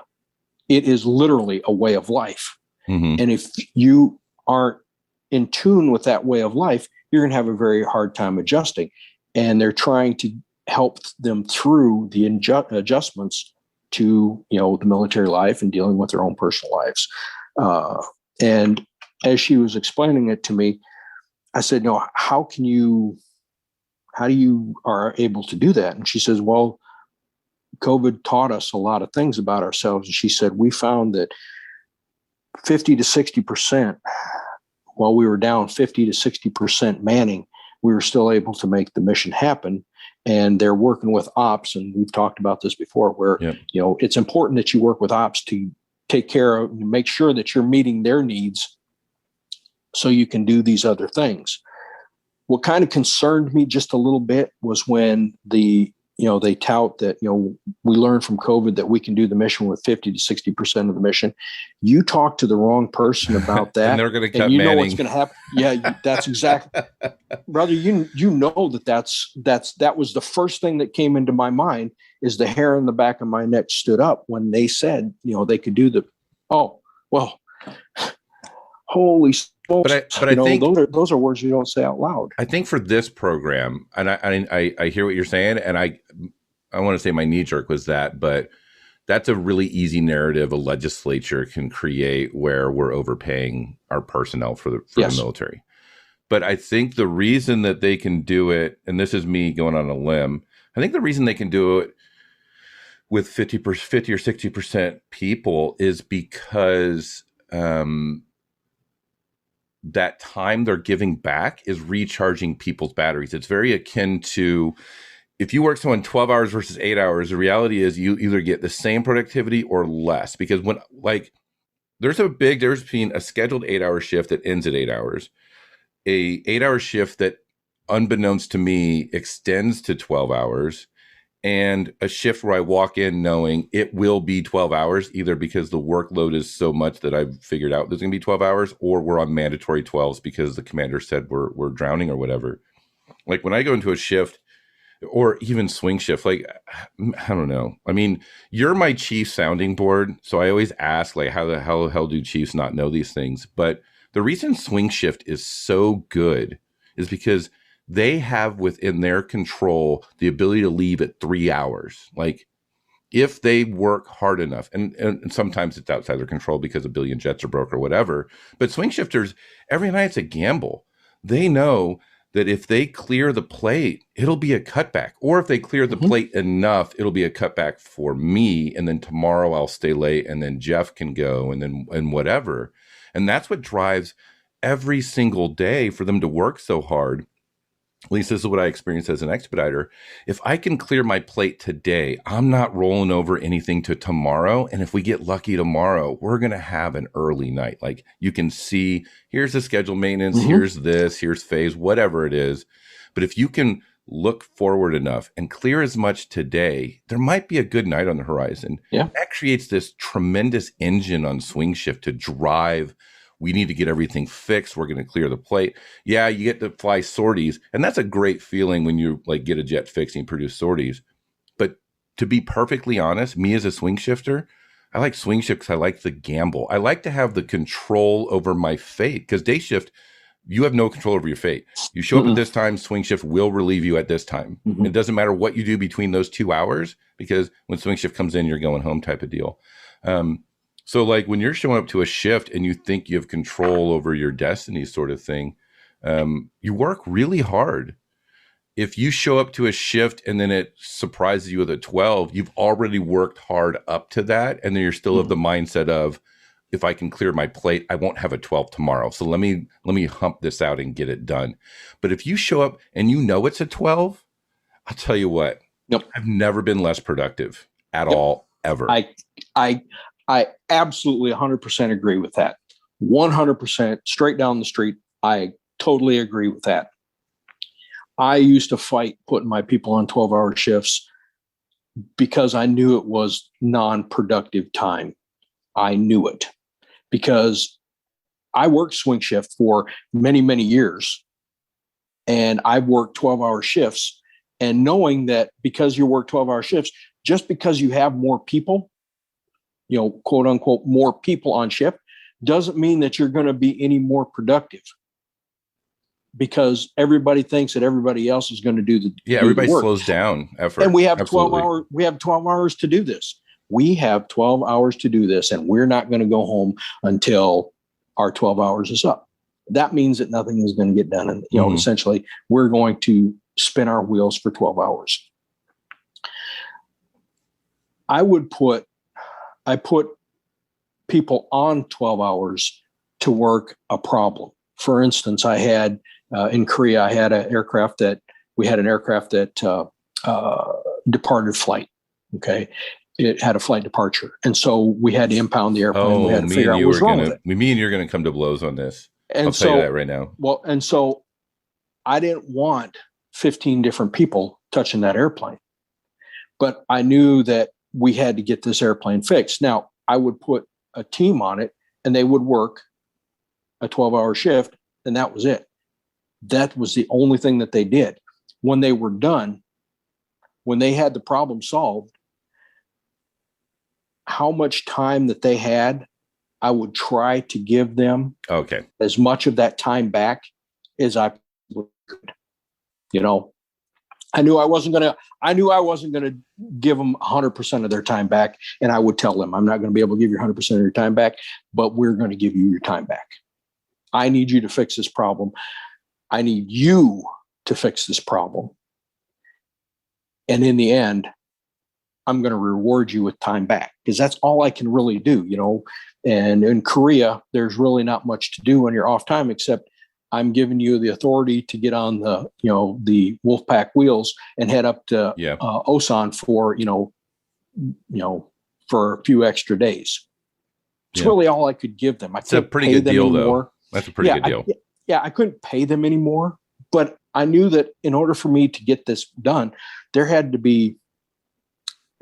It is literally a way of life. Mm-hmm. And if you aren't in tune with that way of life, you're going to have a very hard time adjusting. And they're trying to help them through the adjustments to, the military life and dealing with their own personal lives. And as she was explaining it to me, I said, no, how do you are able to do that? And she says, well, COVID taught us a lot of things about ourselves. And she said, we found that 50 to 60%, while we were down 50 to 60% manning, we were still able to make the mission happen. And they're working with ops. And we've talked about this before, where, it's important that you work with ops to take care of and make sure that you're meeting their needs so you can do these other things. What kind of concerned me just a little bit was when they tout that, we learned from COVID that we can do the mission with 50 to 60% of the mission. You talk to the wrong person about that, and they're going to cut and you know manning. what's going to happen. Yeah, that's exactly, brother. You know that was the first thing that came into my mind. Is the hair in the back of my neck stood up when they said, they could do the. Oh well, holy smokes! But I think those are words you don't say out loud. I think for this program, and I hear what you're saying, and I want to say my knee jerk was that, but that's a really easy narrative a legislature can create where we're overpaying our personnel for the military. But I think the reason that they can do it, and this is me going on a limb, I think the reason they can do it with 50 or 60% people is because that time they're giving back is recharging people's batteries. It's very akin to, if you work someone 12 hours versus 8 hours, the reality is you either get the same productivity or less, because there's a big difference between a scheduled 8-hour shift that ends at 8 hours, a 8-hour shift that, unbeknownst to me, extends to 12 hours, and a shift where I walk in knowing it will be 12 hours, either because the workload is so much that I've figured out there's going to be 12 hours, or we're on mandatory 12s because the commander said we're drowning or whatever. Like when I go into a shift, or even swing shift, I don't know. I mean, you're my chief sounding board, so I always ask, how the hell do chiefs not know these things? But the reason swing shift is so good is because they have within their control the ability to leave at 3 hours. If they work hard enough, and sometimes it's outside their control because a billion jets are broke or whatever, but swing shifters, every night it's a gamble. They know that if they clear the plate, it'll be a cutback. Or if they clear the plate enough, it'll be a cutback for me. And then tomorrow I'll stay late, and then Jeff can go, and whatever. And that's what drives every single day for them to work so hard. At least this is what I experienced as an expediter. If I can clear my plate today, I'm not rolling over anything to tomorrow. And if we get lucky tomorrow, we're going to have an early night. You can see, here's the scheduled maintenance, here's this, here's phase, whatever it is. But if you can look forward enough and clear as much today, there might be a good night on the horizon. Yeah. That creates this tremendous engine on swing shift to drive. We need to get everything fixed. We're going to clear the plate. Yeah, you get to fly sorties, and that's a great feeling when you get a jet fixed and produce sorties. But to be perfectly honest, me as a swing shifter, I like swing shift because I like the gamble. I like to have the control over my fate, because day shift, you have no control over your fate. You show up at this time, swing shift will relieve you at this time. Mm-hmm. It doesn't matter what you do between those 2 hours, because when swing shift comes in, you're going home type of deal. So like when you're showing up to a shift and you think you have control over your destiny sort of thing, you work really hard. If you show up to a shift and then it surprises you with a 12, you've already worked hard up to that. And then you're still of the mindset of, if I can clear my plate, I won't have a 12 tomorrow. So let me hump this out and get it done. But if you show up and you know it's a 12, I'll tell you what, I've never been less productive at all, ever. I absolutely 100% agree with that. 100% straight down the street. I totally agree with that. I used to fight putting my people on 12-hour shifts because I knew it was non-productive time. I knew it because I worked swing shift for many, many years, and I've worked 12-hour shifts. And knowing that because you work 12-hour shifts, just because you have more people, quote unquote, more people on shift, doesn't mean that you're going to be any more productive, because everybody thinks that everybody else is going to do the everybody work. Slows down effort. And we have 12 hours. We have 12 hours to do this. We have 12 hours to do this, and we're not going to go home until our 12 hours is up. That means that nothing is going to get done. And, essentially, we're going to spin our wheels for 12 hours. I put people on 12 hours to work a problem. For instance, I had in Korea, I had an aircraft that departed flight. Okay. It had a flight departure. And so we had to impound the airplane. We had to figure out what was wrong with it. Me and you're going to come to blows on this. And I'll tell you that right now. Well, and so I didn't want 15 different people touching that airplane, but I knew that we had to get this airplane fixed. Now, I would put a team on it, and they would work a 12-hour shift, and that was it. That was the only thing that they did. When they were done, when they had the problem solved, how much time that they had, I would try to give them as much of that time back as I could. I knew I wasn't going to give them 100% of their time back. And I would tell them, I'm not going to be able to give you 100% of your time back, but we're going to give you your time back. I need you to fix this problem. I need you to fix this problem. And in the end, I'm going to reward you with time back, because that's all I can really do, And in Korea, there's really not much to do when you're off time, except I'm giving you the authority to get on the Wolfpack wheels and head up to Osan for, for a few extra days. It's really all I could give them. It's a pretty good deal, though. That's a pretty good deal. I couldn't pay them anymore, but I knew that in order for me to get this done, there had to be,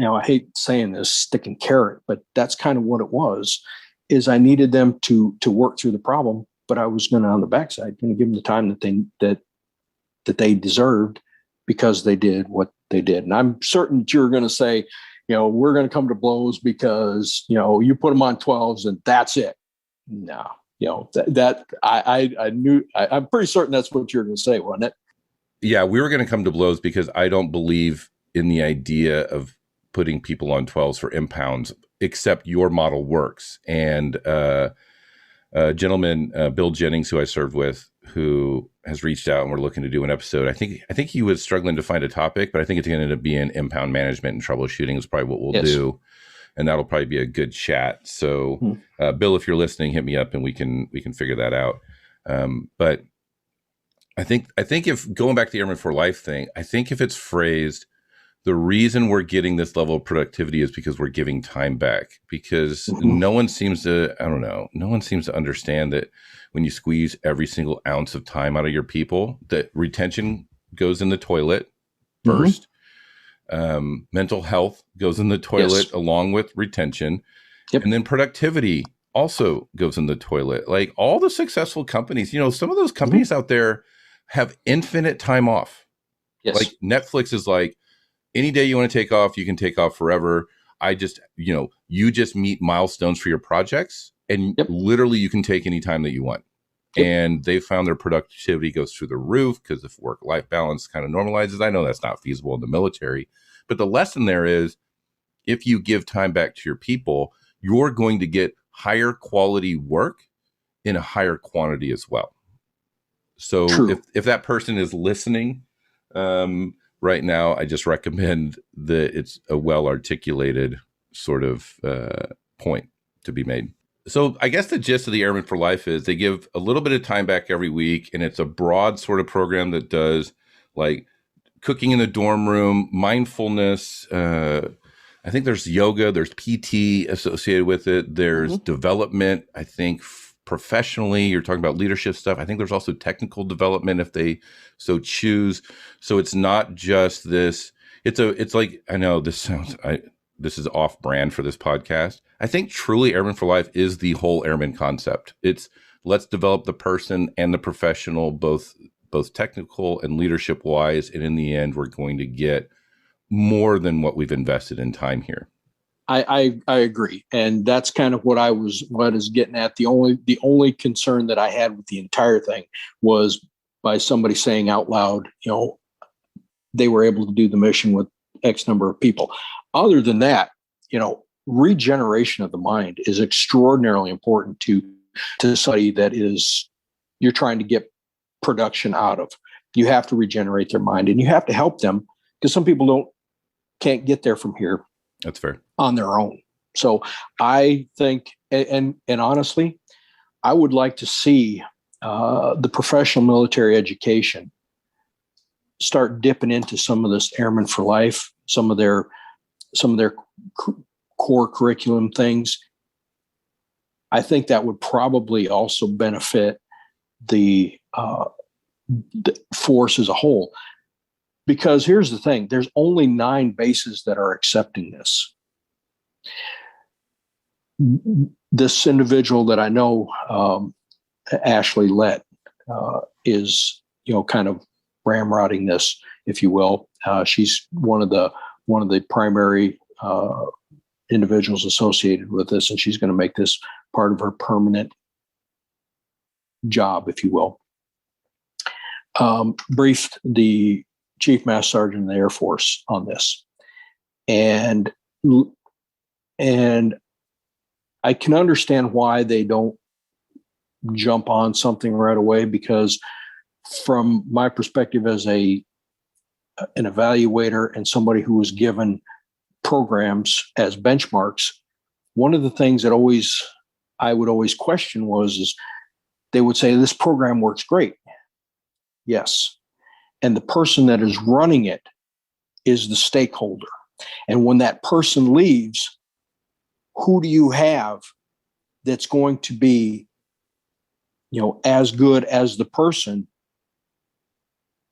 I hate saying this, stick and carrot, but that's kind of what it was, is I needed them to work through the problem, but I was going to, on the backside, going to give them the time that they deserved, because they did what they did. And I'm certain that you're going to say, we're going to come to blows because, you put them on 12s and that's it. No, I knew, I'm pretty certain that's what you're going to say, wasn't it? Yeah, we were going to come to blows because I don't believe in the idea of putting people on 12s for impounds, except your model works. And a gentleman, Bill Jennings, who I served with, who has reached out and we're looking to do an episode. I think he was struggling to find a topic, but I think it's going to end up being impound management and troubleshooting is probably what we'll do. And that'll probably be a good chat. So Bill, if you're listening, hit me up and we can figure that out. But I think if going back to the Airman for Life thing, I think if it's phrased, the reason we're getting this level of productivity is because we're giving time back, because no one seems to understand that when you squeeze every single ounce of time out of your people, that retention goes in the toilet first. Mental health goes in the toilet along with retention. And then productivity also goes in the toilet. Like all the successful companies, some of those companies out there have infinite time off. Like Netflix is like, any day you want to take off, you can take off forever. You just meet milestones for your projects, and literally you can take any time that you want. Yep. and they found their productivity goes through the roof because if work-life balance kind of normalizes. I know that's not feasible in the military, but the lesson there is if you give time back to your people, you're going to get higher quality work in a higher quantity as well. So True. if that person is listening right now, I just recommend that it's a well-articulated sort of point to be made. So I guess the gist of the Airmen for Life is they give a little bit of time back every week, and it's a broad sort of program that does like cooking in the dorm room, mindfulness. I think there's yoga, there's PT associated with it. There's development. I think professionally, you're talking about leadership stuff. I think there's also technical development if they so choose. So it's not just this. It's like, I know this sounds, this is off brand for this podcast. I think truly Airmen for Life is the whole airman concept. It's let's develop the person and the professional, both technical and leadership wise. And in the end, we're going to get more than what we've invested in time here. I agree. And that's kind of what I was getting at. The only concern that I had with the entire thing was by somebody saying out loud, they were able to do the mission with X number of people. Other than that, regeneration of the mind is extraordinarily important to somebody that you're trying to get production out of. You have to regenerate their mind, and you have to help them because some people can't get there from here. That's fair. On their own. So I think, and honestly, I would like to see the professional military education start dipping into some of this Airmen for Life, some of their core curriculum things. I think that would probably also benefit the force as a whole. Because here's the thing, there's only 9 bases that are accepting this. This individual that I know, Ashley Lett, is, kind of ramrodding this, if you will. She's one of the primary individuals associated with this, and she's going to make this part of her permanent job, if you will. Briefed the Chief Master Sergeant of the Air Force on this. And I can understand why they don't jump on something right away, because from my perspective as an evaluator and somebody who was given programs as benchmarks, one of the things that I would always question is they would say, this program works great. Yes. And the person that is running it is the stakeholder. And when that person leaves, who do you have that's going to be, as good as the person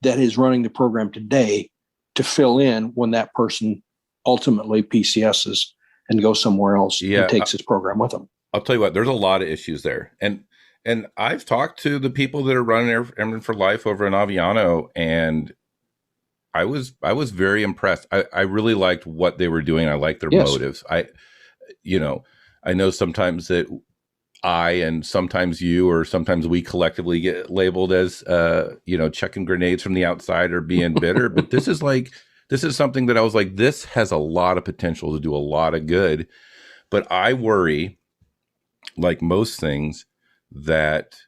that is running the program today to fill in when that person ultimately PCSs and goes somewhere else and takes his program with them? I'll tell you what, there's a lot of issues there. And I've talked to the people that are running Airmen for Life over in Aviano, and I was very impressed. I really liked what they were doing. I liked their motives. I know sometimes that I and sometimes you or sometimes we collectively get labeled as chucking grenades from the outside or being bitter, but this is something that I was like, this has a lot of potential to do a lot of good. But I worry, like most things, that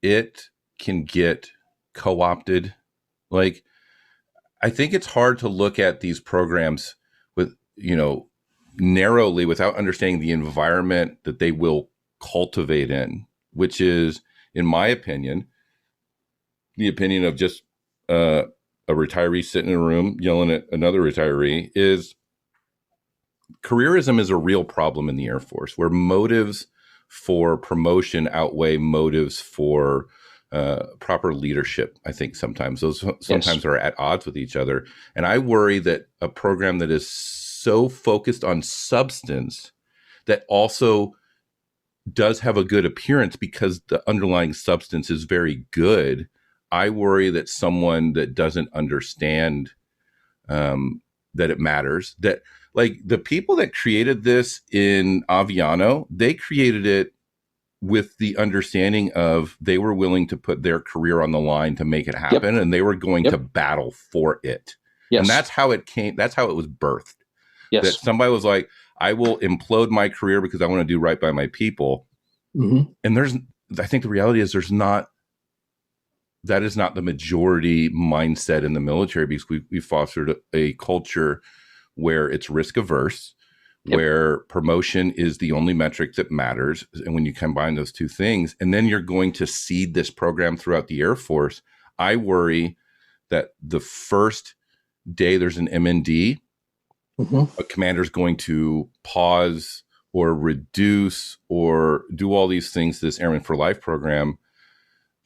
it can get co-opted. Like, I think it's hard to look at these programs with, narrowly without understanding the environment that they will cultivate in, which is, in my opinion, the opinion of just a retiree sitting in a room yelling at another retiree, is careerism is a real problem in the Air Force, where motives for promotion outweigh motives for proper leadership. I think sometimes those are at odds with each other. And I worry that a program that is so focused on substance that also does have a good appearance because the underlying substance is very good, I worry that someone that doesn't understand that it matters, that like the people that created this in Aviano, they created it with the understanding of they were willing to put their career on the line to make it happen, and they were going to battle for it. Yes. And that's how it came. That's how it was birthed. Yes. That somebody was like, I will implode my career because I want to do right by my people. Mm-hmm. And I think the reality is that is not the majority mindset in the military, because we fostered a culture where it's risk averse, where promotion is the only metric that matters. And when you combine those two things, and then you're going to seed this program throughout the Air Force, I worry that the first day there's an MND, a commander's going to pause or reduce or do all these things to this Airmen for Life program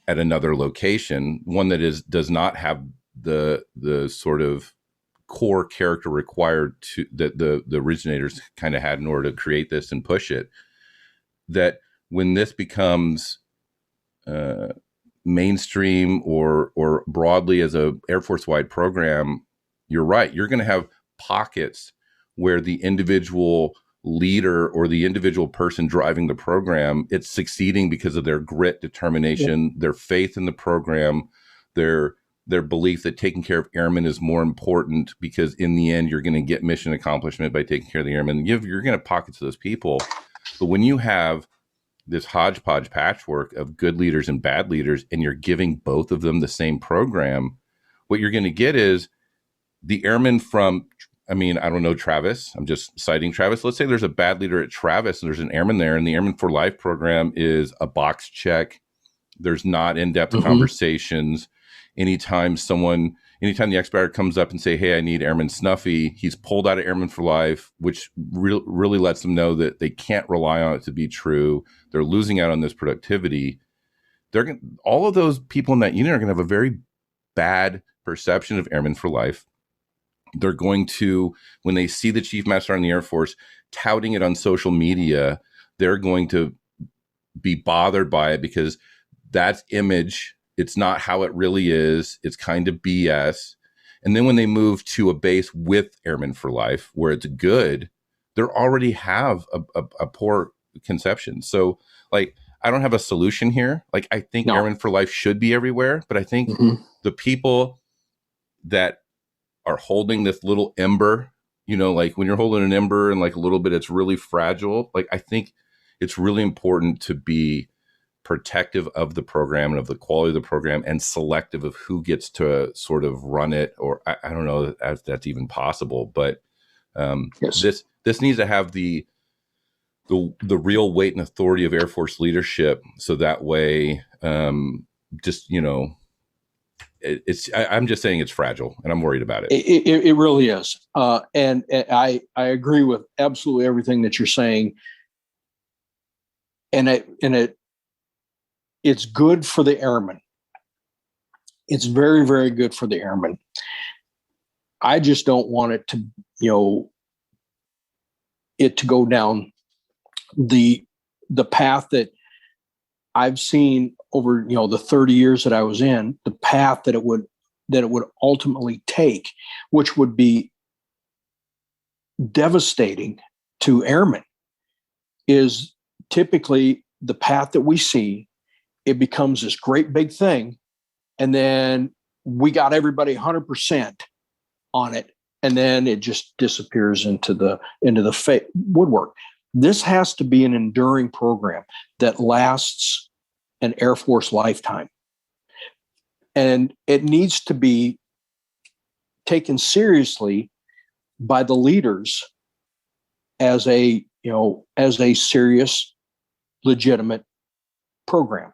at another location, one that does not have the sort of core character required to that the originators kind of had in order to create this and push it. That when this becomes mainstream or broadly as a Air Force wide program, you're right. You're going to have pockets where the individual leader or the individual person driving the program, it's succeeding because of their grit, determination, their faith in the program, their belief that taking care of airmen is more important, because in the end, you're going to get mission accomplishment by taking care of the airmen. You're going to have pockets of those people. But when you have this hodgepodge patchwork of good leaders and bad leaders, and you're giving both of them the same program, what you're going to get is the airmen from, I don't know, Travis. I'm just citing Travis. Let's say there's a bad leader at Travis and there's an airman there, and the Airmen for Life program is a box check. There's not in-depth conversations. Anytime the expert comes up and say, hey, I need Airman Snuffy, he's pulled out of Airmen for Life, which really lets them know that they can't rely on it to be true. They're losing out on this productivity. All of those people in that unit are going to have a very bad perception of Airmen for Life. They're going to, when they see the Chief Master in the Air Force touting it on social media, they're going to be bothered by it, because that's image. It's not how it really is. It's kind of BS. And then when they move to a base with Airmen for Life, where it's good, they already have a poor conception. So, like, I don't have a solution here. Like, I think Airmen for Life should be everywhere, but I think the people that are holding this little ember, like when you're holding an ember and like a little bit, it's really fragile. Like, I think it's really important to be protective of the program and of the quality of the program, and selective of who gets to sort of run it. Or I don't know if that's even possible, but this needs to have the real weight and authority of Air Force leadership. So that way, I'm just saying it's fragile, and I'm worried about it. It really is. And I agree with absolutely everything that you're saying. And it's good for the airmen. It's very, very good for the airmen. I just don't want it to, it to go down the path that I've seen over, the 30 years that I was in, the path that it would ultimately take, which would be devastating to airmen, is typically the path that we see. It becomes this great big thing, and then we got everybody 100% on it, and then it just disappears into the woodwork. This has to be an enduring program that lasts an Air Force lifetime, and it needs to be taken seriously by the leaders as a serious, legitimate program.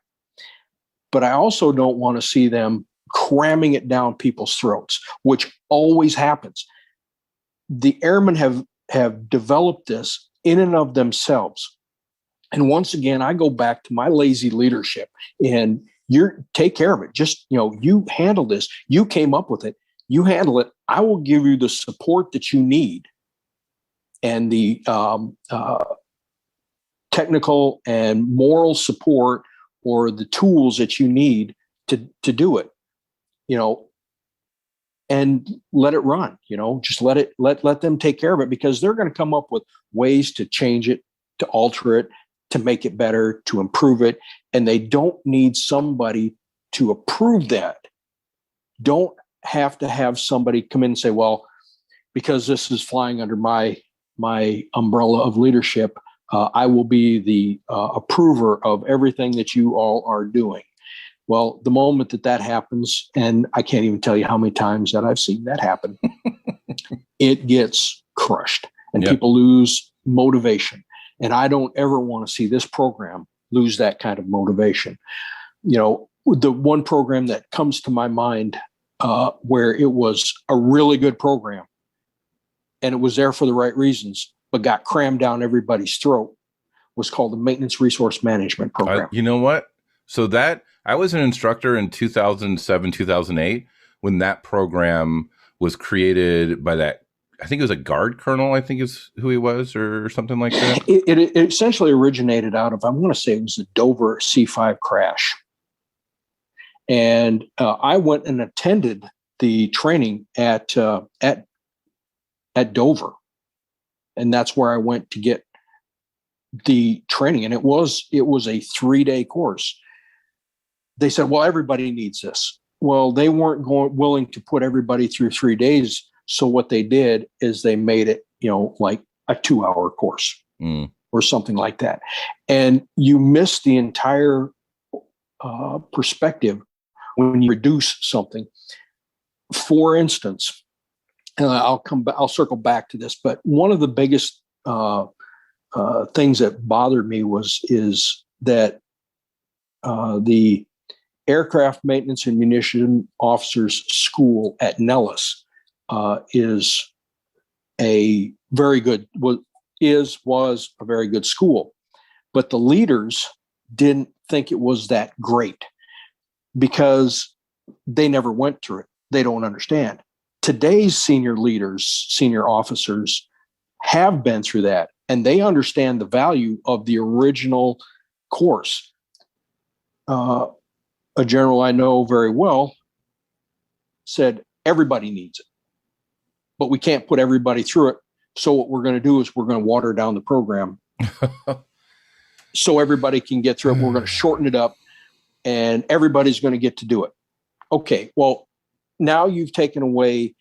But I also don't want to see them cramming it down people's throats, which always happens. The airmen have developed this in and of themselves. And once again, I go back to my lazy leadership, and take care of it. Just, you handle this. You came up with it. You handle it. I will give you the support that you need, and the technical and moral support, or the tools that you need to do it, and let it run, just let them take care of it, because they're going to come up with ways to change it, to alter it, to make it better, to improve it. And they don't need somebody to approve that. Don't have to have somebody come in and say, well, because this is flying under my umbrella of leadership, I will be the approver of everything that you all are doing. Well, the moment that happens, and I can't even tell you how many times that I've seen that happen, it gets crushed and people lose motivation. And I don't ever want to see this program lose that kind of motivation. You know, the one program that comes to my mind where it was a really good program and it was there for the right reasons, but got crammed down everybody's throat, was called the Maintenance Resource Management Program. You know what? So that I was an instructor in 2007, 2008 when that program was created by that. I think it was a guard colonel, I think is who he was, or something like that. It essentially originated out of, I want to say it was the Dover C-5 crash. And I went and attended the training at Dover. And that's where I went to get the training. And it was a 3-day course. They said, well, everybody needs this. Well, they weren't willing to put everybody through 3 days. So what they did is they made it, like a 2-hour course or something like that. And you miss the entire perspective when you reduce something. For instance, and I'll circle back to this, but one of the biggest things that bothered me is that the Aircraft Maintenance and Munition Officers School at Nellis was a very good school, but the leaders didn't think it was that great because they never went through it. They don't understand. Today's senior leaders, senior officers have been through that, and they understand the value of the original course. A general I know very well said, everybody needs it, but we can't put everybody through it. So what we're going to do is we're going to water down the program so everybody can get through it. We're going to shorten it up and everybody's going to get to do it. Okay, well, now you've taken away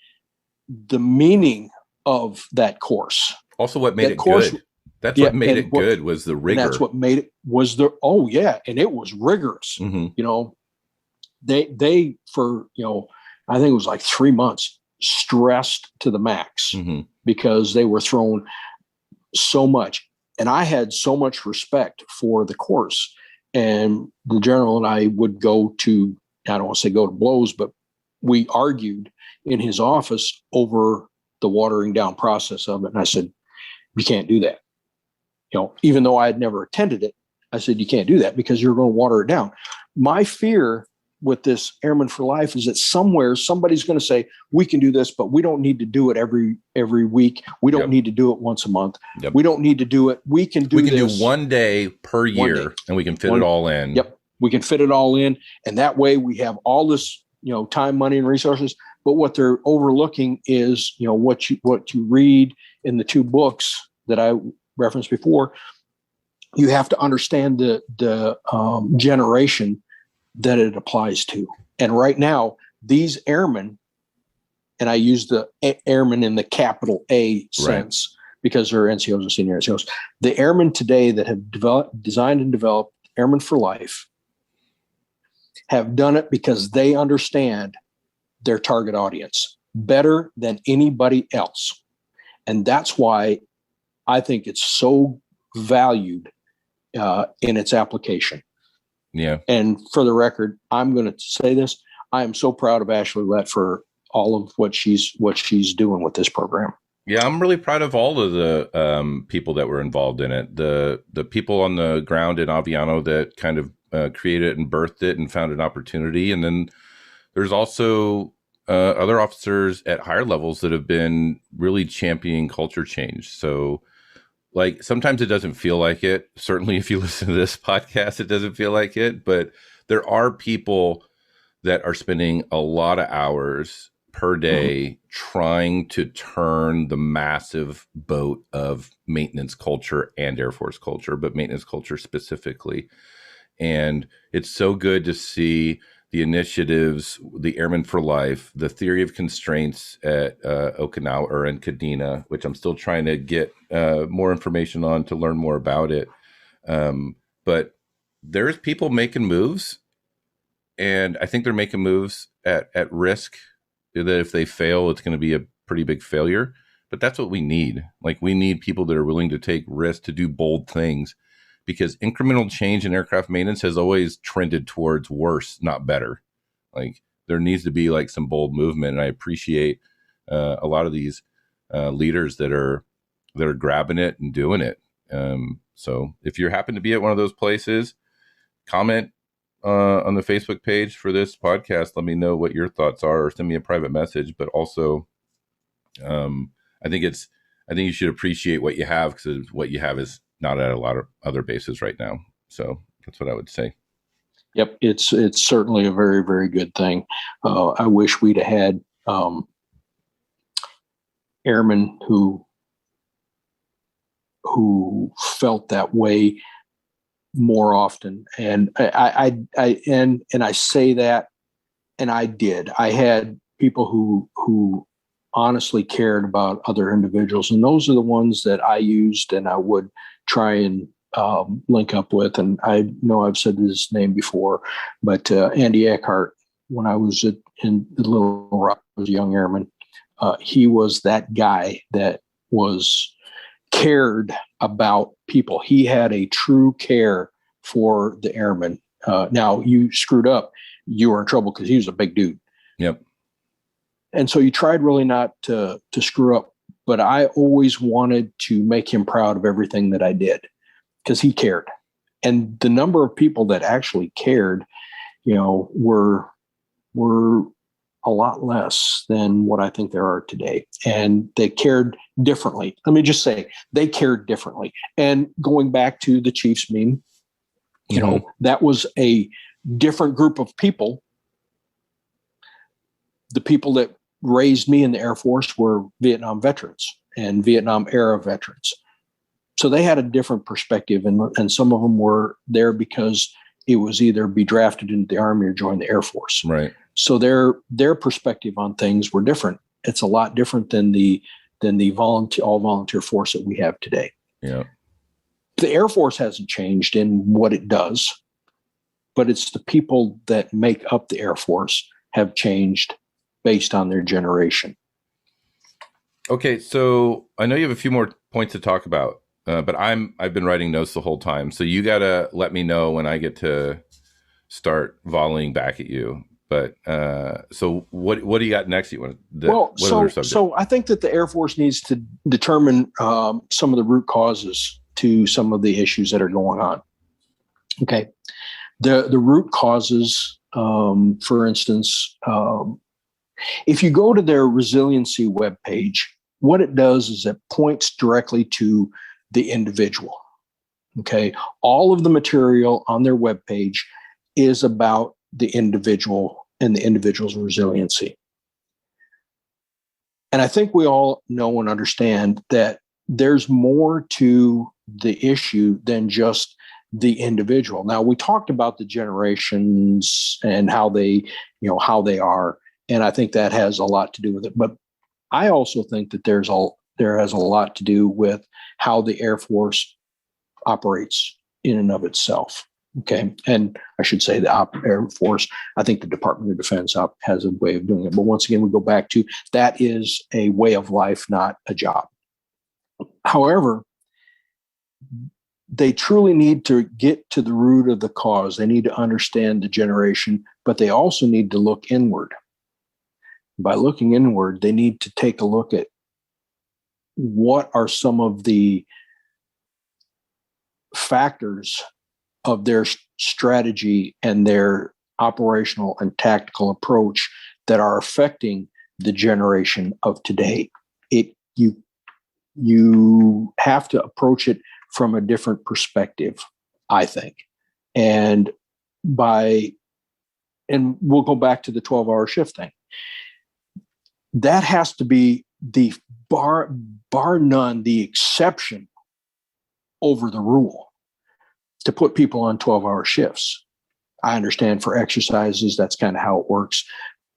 the meaning of that course. Also, what made it good. That's what made it good was the rigor. That's what made it was and it was rigorous. Mm-hmm. They for, I think it was like 3 months stressed to the max because they were thrown so much. And I had so much respect for the course. And the general and I would go to, I don't want to say go to blows, but we argued in his office over the watering down process of it. And I said, you can't do that. Even though I had never attended it, I said, you can't do that because you're going to water it down. My fear with this Airman for Life is that somewhere somebody's going to say, we can do this, but we don't need to do it every week. We don't need to do it once a month. Yep. We don't need to do it. We can do 1 day per year and we can fit it all in. Yep. We can fit it all in. And that way we have all this, time, money, and resources. But what they're overlooking is, what you read in the 2 books that I referenced before. You have to understand the generation that it applies to. And right now, these airmen, and I use the airmen in the capital A sense because they're NCOs and senior NCOs. The airmen today that have designed and developed Airmen for Life have done it because they understand their target audience better than anybody else. And that's why I think it's so valued in its application. Yeah. And for the record, I'm going to say this. I am so proud of Ashley Lett for all of what she's doing with this program. Yeah, I'm really proud of all of the people that were involved in it. The people on the ground in Aviano that kind of created and birthed it and found an opportunity. And then there's also other officers at higher levels that have been really championing culture change. So like sometimes it doesn't feel like it. Certainly if you listen to this podcast, it doesn't feel like it. But there are people that are spending a lot of hours per day trying to turn the massive boat of maintenance culture and Air Force culture, but maintenance culture specifically. And it's so good to see the initiatives, the Airmen for Life, the theory of constraints at Okinawa or in Kadena, which I'm still trying to get more information on to learn more about it. But there's people making moves, and I think they're making moves at risk that if they fail, it's going to be a pretty big failure. But that's what we need. Like, we need people that are willing to take risks, to do bold things, because incremental change in aircraft maintenance has always trended towards worse, not better. Like, there needs to be like some bold movement. And I appreciate a lot of these leaders that are grabbing it and doing it. So if you happen to be at one of those places, comment on the Facebook page for this podcast. Let me know what your thoughts are, or send me a private message. But also, I think you should appreciate what you have, because what you have is not at a lot of other bases right now. So that's what I would say. Yep, it's certainly a very, very good thing. I wish we'd have had airmen who felt that way more often. And I say that, and I did. I had people who honestly cared about other individuals, and those are the ones that I used and I would try and link up with. And I know I've said his name before, but Andy Eckhart, when I was in Little Rock, I was a young airman. He was that guy that cared about people. He had a true care for the airmen. Now, you screwed up, you were in trouble, because he was a big dude. Yep. And so you tried really not to screw up, but I always wanted to make him proud of everything that I did, because he cared. And the number of people that actually cared, were a lot less than what I think there are today. And they cared differently. Let me just say, they cared differently. And going back to the Chiefs meme, that was a different group of people. The people that raised me in the Air Force were Vietnam veterans and Vietnam era veterans. So they had a different perspective, and some of them were there because it was either be drafted into the Army or join the Air Force. Right. So their perspective on things were different. It's a lot different than the all volunteer force that we have today. Yeah. The Air Force hasn't changed in what it does, but it's the people that make up the Air Force have changed based on their generation. Okay, so I know you have a few more points to talk about, but I've been writing notes the whole time. So you gotta let me know when I get to start volleying back at you. But so what do you got next? So I think that the Air Force needs to determine some of the root causes to some of the issues that are going on. Okay, the root causes, for instance, if you go to their Resiliency webpage, what it does is it points directly to the individual. Okay, all of the material on their webpage is about the individual and the individual's resiliency. And I think we all know and understand that there's more to the issue than just the individual. Now, we talked about the generations and how they are, and I think that has a lot to do with it. But I also think that there has a lot to do with how the Air Force operates in and of itself. Okay. And I should say the Air Force, I think the Department of Defense has a way of doing it. But once again, we go back to that is a way of life, not a job. However, they truly need to get to the root of the cause. They need to understand the generation, but they also need to look inward. By looking inward, they need to take a look at what are some of the factors of their strategy and their operational and tactical approach that are affecting the generation of today. You have to approach it from a different perspective, I think. And we'll go back to the 12-hour shift thing. that has to be the bar none, the exception over the rule to put people on 12-hour shifts. I understand for exercises, that's kind of how it works.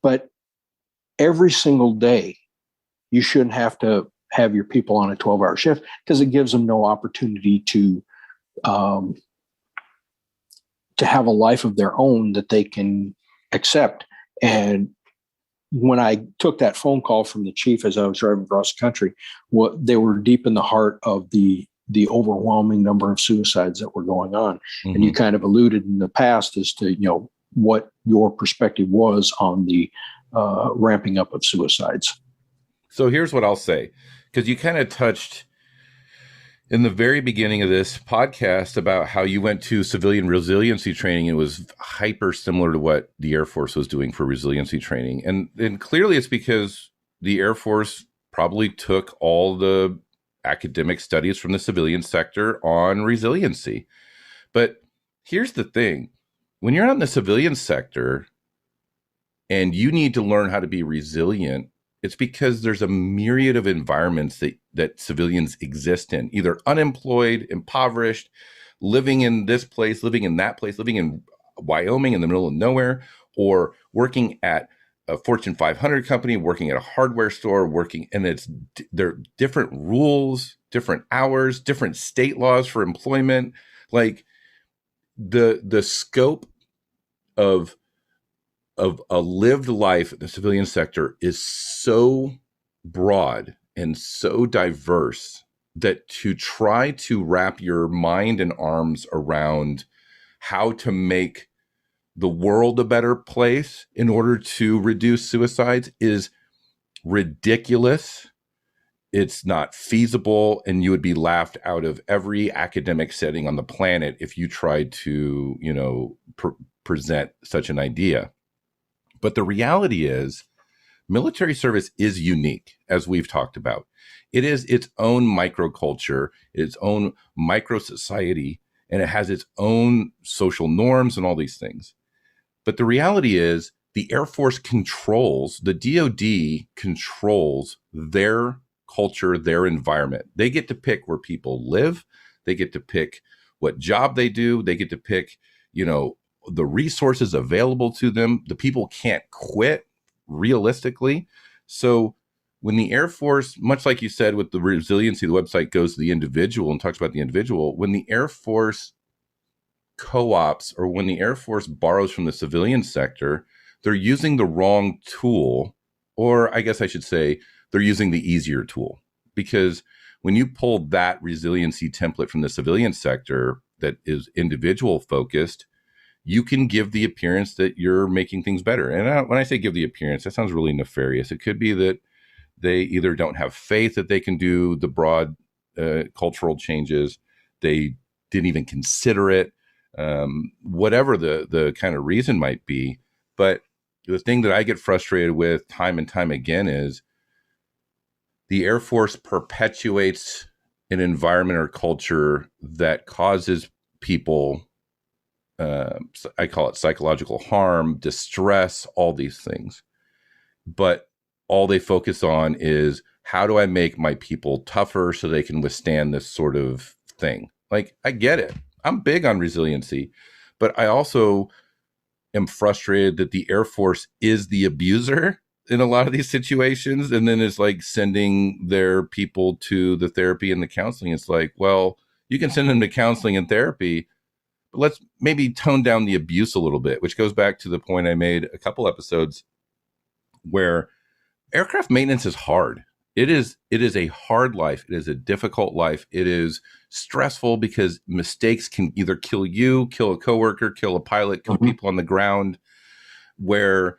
But every single day, you shouldn't have to have your people on a 12-hour shift, because it gives them no opportunity to have a life of their own that they can accept. And when I took that phone call from the chief as I was driving across the country, they were deep in the heart of the overwhelming number of suicides that were going on. Mm-hmm. And you kind of alluded in the past as to, what your perspective was on the ramping up of suicides. So here's what I'll say, because you kind of touched in the very beginning of this podcast about how you went to civilian resiliency training. It was hyper similar to what the Air Force was doing for resiliency training. And clearly it's because the Air Force probably took all the academic studies from the civilian sector on resiliency. But here's the thing. When you're out in the civilian sector and you need to learn how to be resilient, it's because there's a myriad of environments that civilians exist in, either unemployed, impoverished, living in this place, living in that place, living in Wyoming in the middle of nowhere, or working at a Fortune 500 company, working at a hardware store, and there are different rules, different hours, different state laws for employment. Like the scope of a lived life in the civilian sector is so broad and so diverse that to try to wrap your mind and arms around how to make the world a better place in order to reduce suicides is ridiculous. It's not feasible, and you would be laughed out of every academic setting on the planet if you tried to, present such an idea. But the reality is, military service is unique, as we've talked about. It is its own microculture, its own micro society, and it has its own social norms and all these things. But the reality is, the Air Force controls, the DoD controls their culture, their environment. They get to pick where people live. They get to pick what job they do. They get to pick, the resources available to them. The people can't quit realistically. So when the Air Force, much like you said with the resiliency, the website goes to the individual and talks about the individual. When the Air Force co-ops, or when the Air Force borrows from the civilian sector, they're using the wrong tool, or I guess I should say they're using the easier tool. Because when you pull that resiliency template from the civilian sector that is individual focused, you can give the appearance that you're making things better. And when I say give the appearance, that sounds really nefarious. It could be that they either don't have faith that they can do the broad cultural changes. They didn't even consider it, whatever the kind of reason might be. But the thing that I get frustrated with time and time again is the Air Force perpetuates an environment or culture that causes people, I call it psychological harm, distress, all these things. But all they focus on is, how do I make my people tougher so they can withstand this sort of thing? Like, I get it. I'm big on resiliency, but I also am frustrated that the Air Force is the abuser in a lot of these situations, and then it's like sending their people to the therapy and the counseling. It's like, well, you can send them to counseling and therapy, but let's maybe tone down the abuse a little bit, which goes back to the point I made a couple episodes where aircraft maintenance is hard. It is a hard life. It is a difficult life. It is stressful because mistakes can either kill you, kill a coworker, kill a pilot, kill people on the ground, where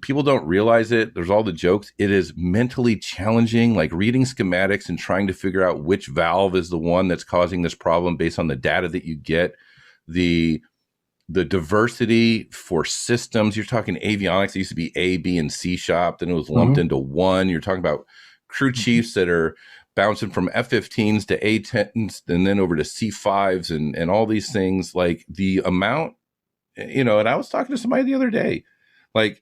people don't realize it. There's all the jokes. It is mentally challenging, like reading schematics and trying to figure out which valve is the one that's causing this problem based on the data that you get. The diversity for systems. You're talking avionics. It used to be A, B, and C shop. Then it was lumped into one. You're talking about crew chiefs that are bouncing from F-15s to A-10s and then over to C-5s and all these things. Like the amount, and I was talking to somebody the other day, like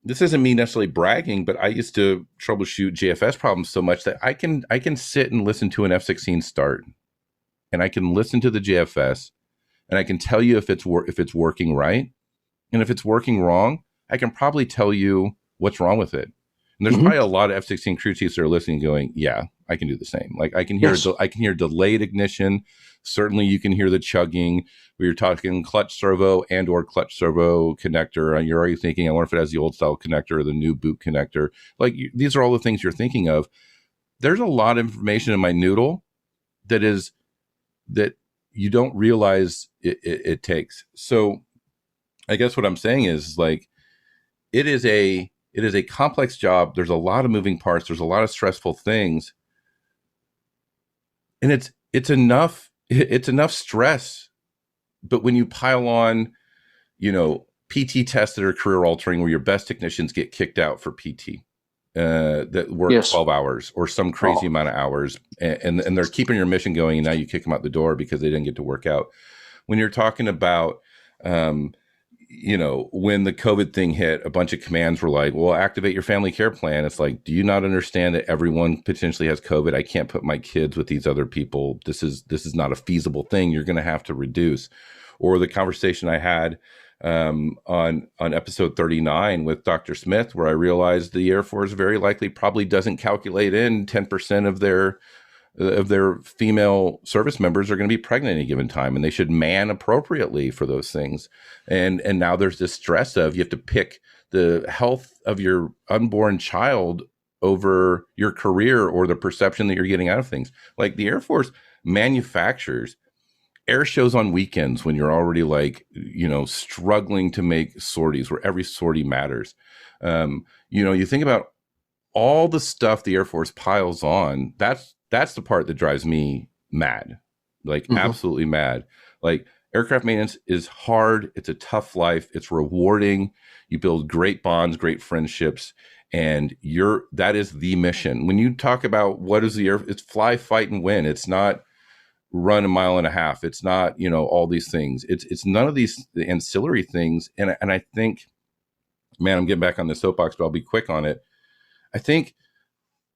this isn't me necessarily bragging, but I used to troubleshoot JFS problems so much that I can sit and listen to an F-16 start, and I can listen to the JFS, and I can tell you if it's working right, and if it's working wrong, I can probably tell you what's wrong with it. And there's probably a lot of F-16 crew chiefs that are listening, going, "Yeah, I can do the same." Like I can hear delayed ignition. Certainly, you can hear the chugging. We were talking clutch servo and/or clutch servo connector, and you're already thinking, "I wonder if it has the old style connector or the new boot connector." Like these are all the things you're thinking of. There's a lot of information in my noodle that you don't realize it takes. So, I guess what I'm saying is like it is a complex job. There's a lot of moving parts. There's a lot of stressful things, and it's enough stress. But when you pile on, PT tests that are career altering, where your best technicians get kicked out for PT that work 12 hours or some crazy amount of hours, and they're keeping your mission going, and now you kick them out the door because they didn't get to work out. When you're talking about when the COVID thing hit, a bunch of commands were like, well, activate your family care plan. It's like, do you not understand that everyone potentially has COVID? I can't put my kids with these other people. This is not a feasible thing. You're going to have to reduce. Or the conversation I had on episode 39 with Dr. Smith, where I realized the Air Force very likely probably doesn't calculate in 10% of their female service members are going to be pregnant at any given time, and they should man appropriately for those things. And now there's this stress of you have to pick the health of your unborn child over your career or the perception that you're getting out of things. Like the Air Force manufactures air shows on weekends when you're already struggling to make sorties where every sortie matters. You think about all the stuff the Air Force piles on. That's the part that drives me mad, absolutely mad. Like aircraft maintenance is hard. It's a tough life. It's rewarding. You build great bonds, great friendships, and that is the mission. When you talk about what is it's fly, fight, and win. It's not run a mile and a half. It's not, all these things. It's none of these ancillary things. And I think, man, I'm getting back on the soapbox, but I'll be quick on it. I think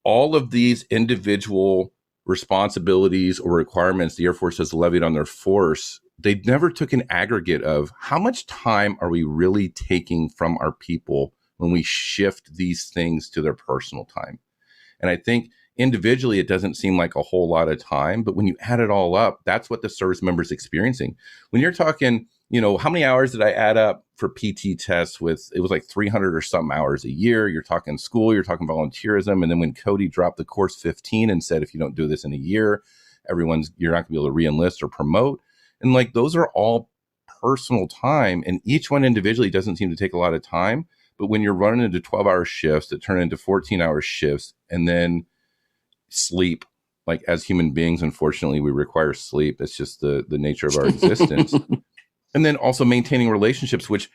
all of these individual responsibilities or requirements the Air Force has levied on their force, they never took an aggregate of how much time are we really taking from our people when we shift these things to their personal time. And I think individually, it doesn't seem like a whole lot of time, but when you add it all up, that's what the service member is experiencing. When you're talking, how many hours did I add up for PT tests it was like 300 or something hours a year. You're talking school, you're talking volunteerism. And then when Cody dropped the course 15 and said, if you don't do this in a year, you're not going to be able to re-enlist or promote. And those are all personal time. And each one individually doesn't seem to take a lot of time. But when you're running into 12-hour shifts that turn into 14-hour shifts, and then sleep, as human beings, unfortunately, we require sleep. It's just the nature of our existence. And then also maintaining relationships, which,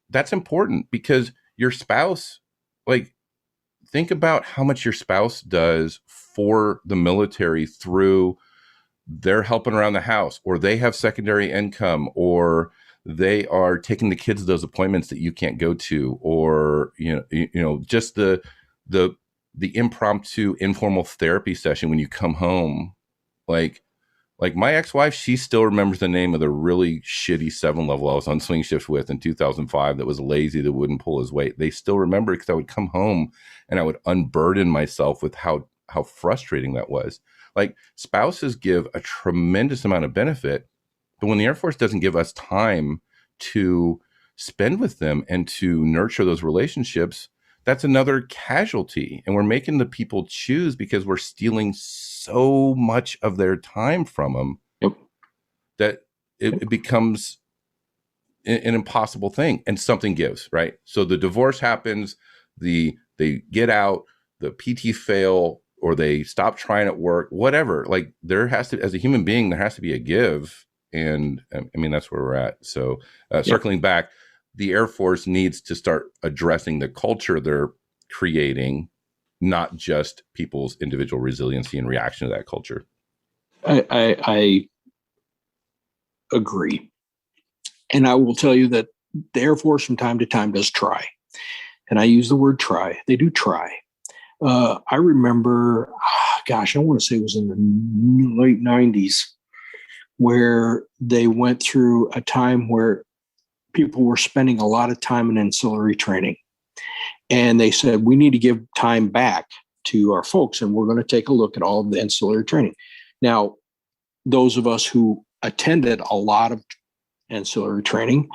that's important because your spouse, think about how much your spouse does for the military through they're helping around the house, or they have secondary income, or they are taking the kids to those appointments that you can't go to, or, just the impromptu informal therapy session when you come home. Like my ex-wife, she still remembers the name of the really shitty 7-level I was on swing shift with in 2005 that was lazy, that wouldn't pull his weight. They still remember it because I would come home and I would unburden myself with how frustrating that was. Spouses give a tremendous amount of benefit, but when the Air Force doesn't give us time to spend with them and to nurture those relationships, that's another casualty. And we're making the people choose because we're stealing so much of their time from them. Yep. That it becomes an impossible thing, and something gives, right? So the divorce happens, they get out, the PT fail, or they stop trying at work, whatever. There has to, as a human being, there has to be a give. And that's where we're at. So circling back, the Air Force needs to start addressing the culture they're creating, not just people's individual resiliency and reaction to that culture. I agree. And I will tell you that the Air Force from time to time does try. And I use the word try. They do try. I remember, I want to say it was in the late 90s, where they went through a time where people were spending a lot of time in ancillary training. And they said, we need to give time back to our folks, and we're going to take a look at all of the ancillary training. Now, those of us who attended a lot of ancillary training,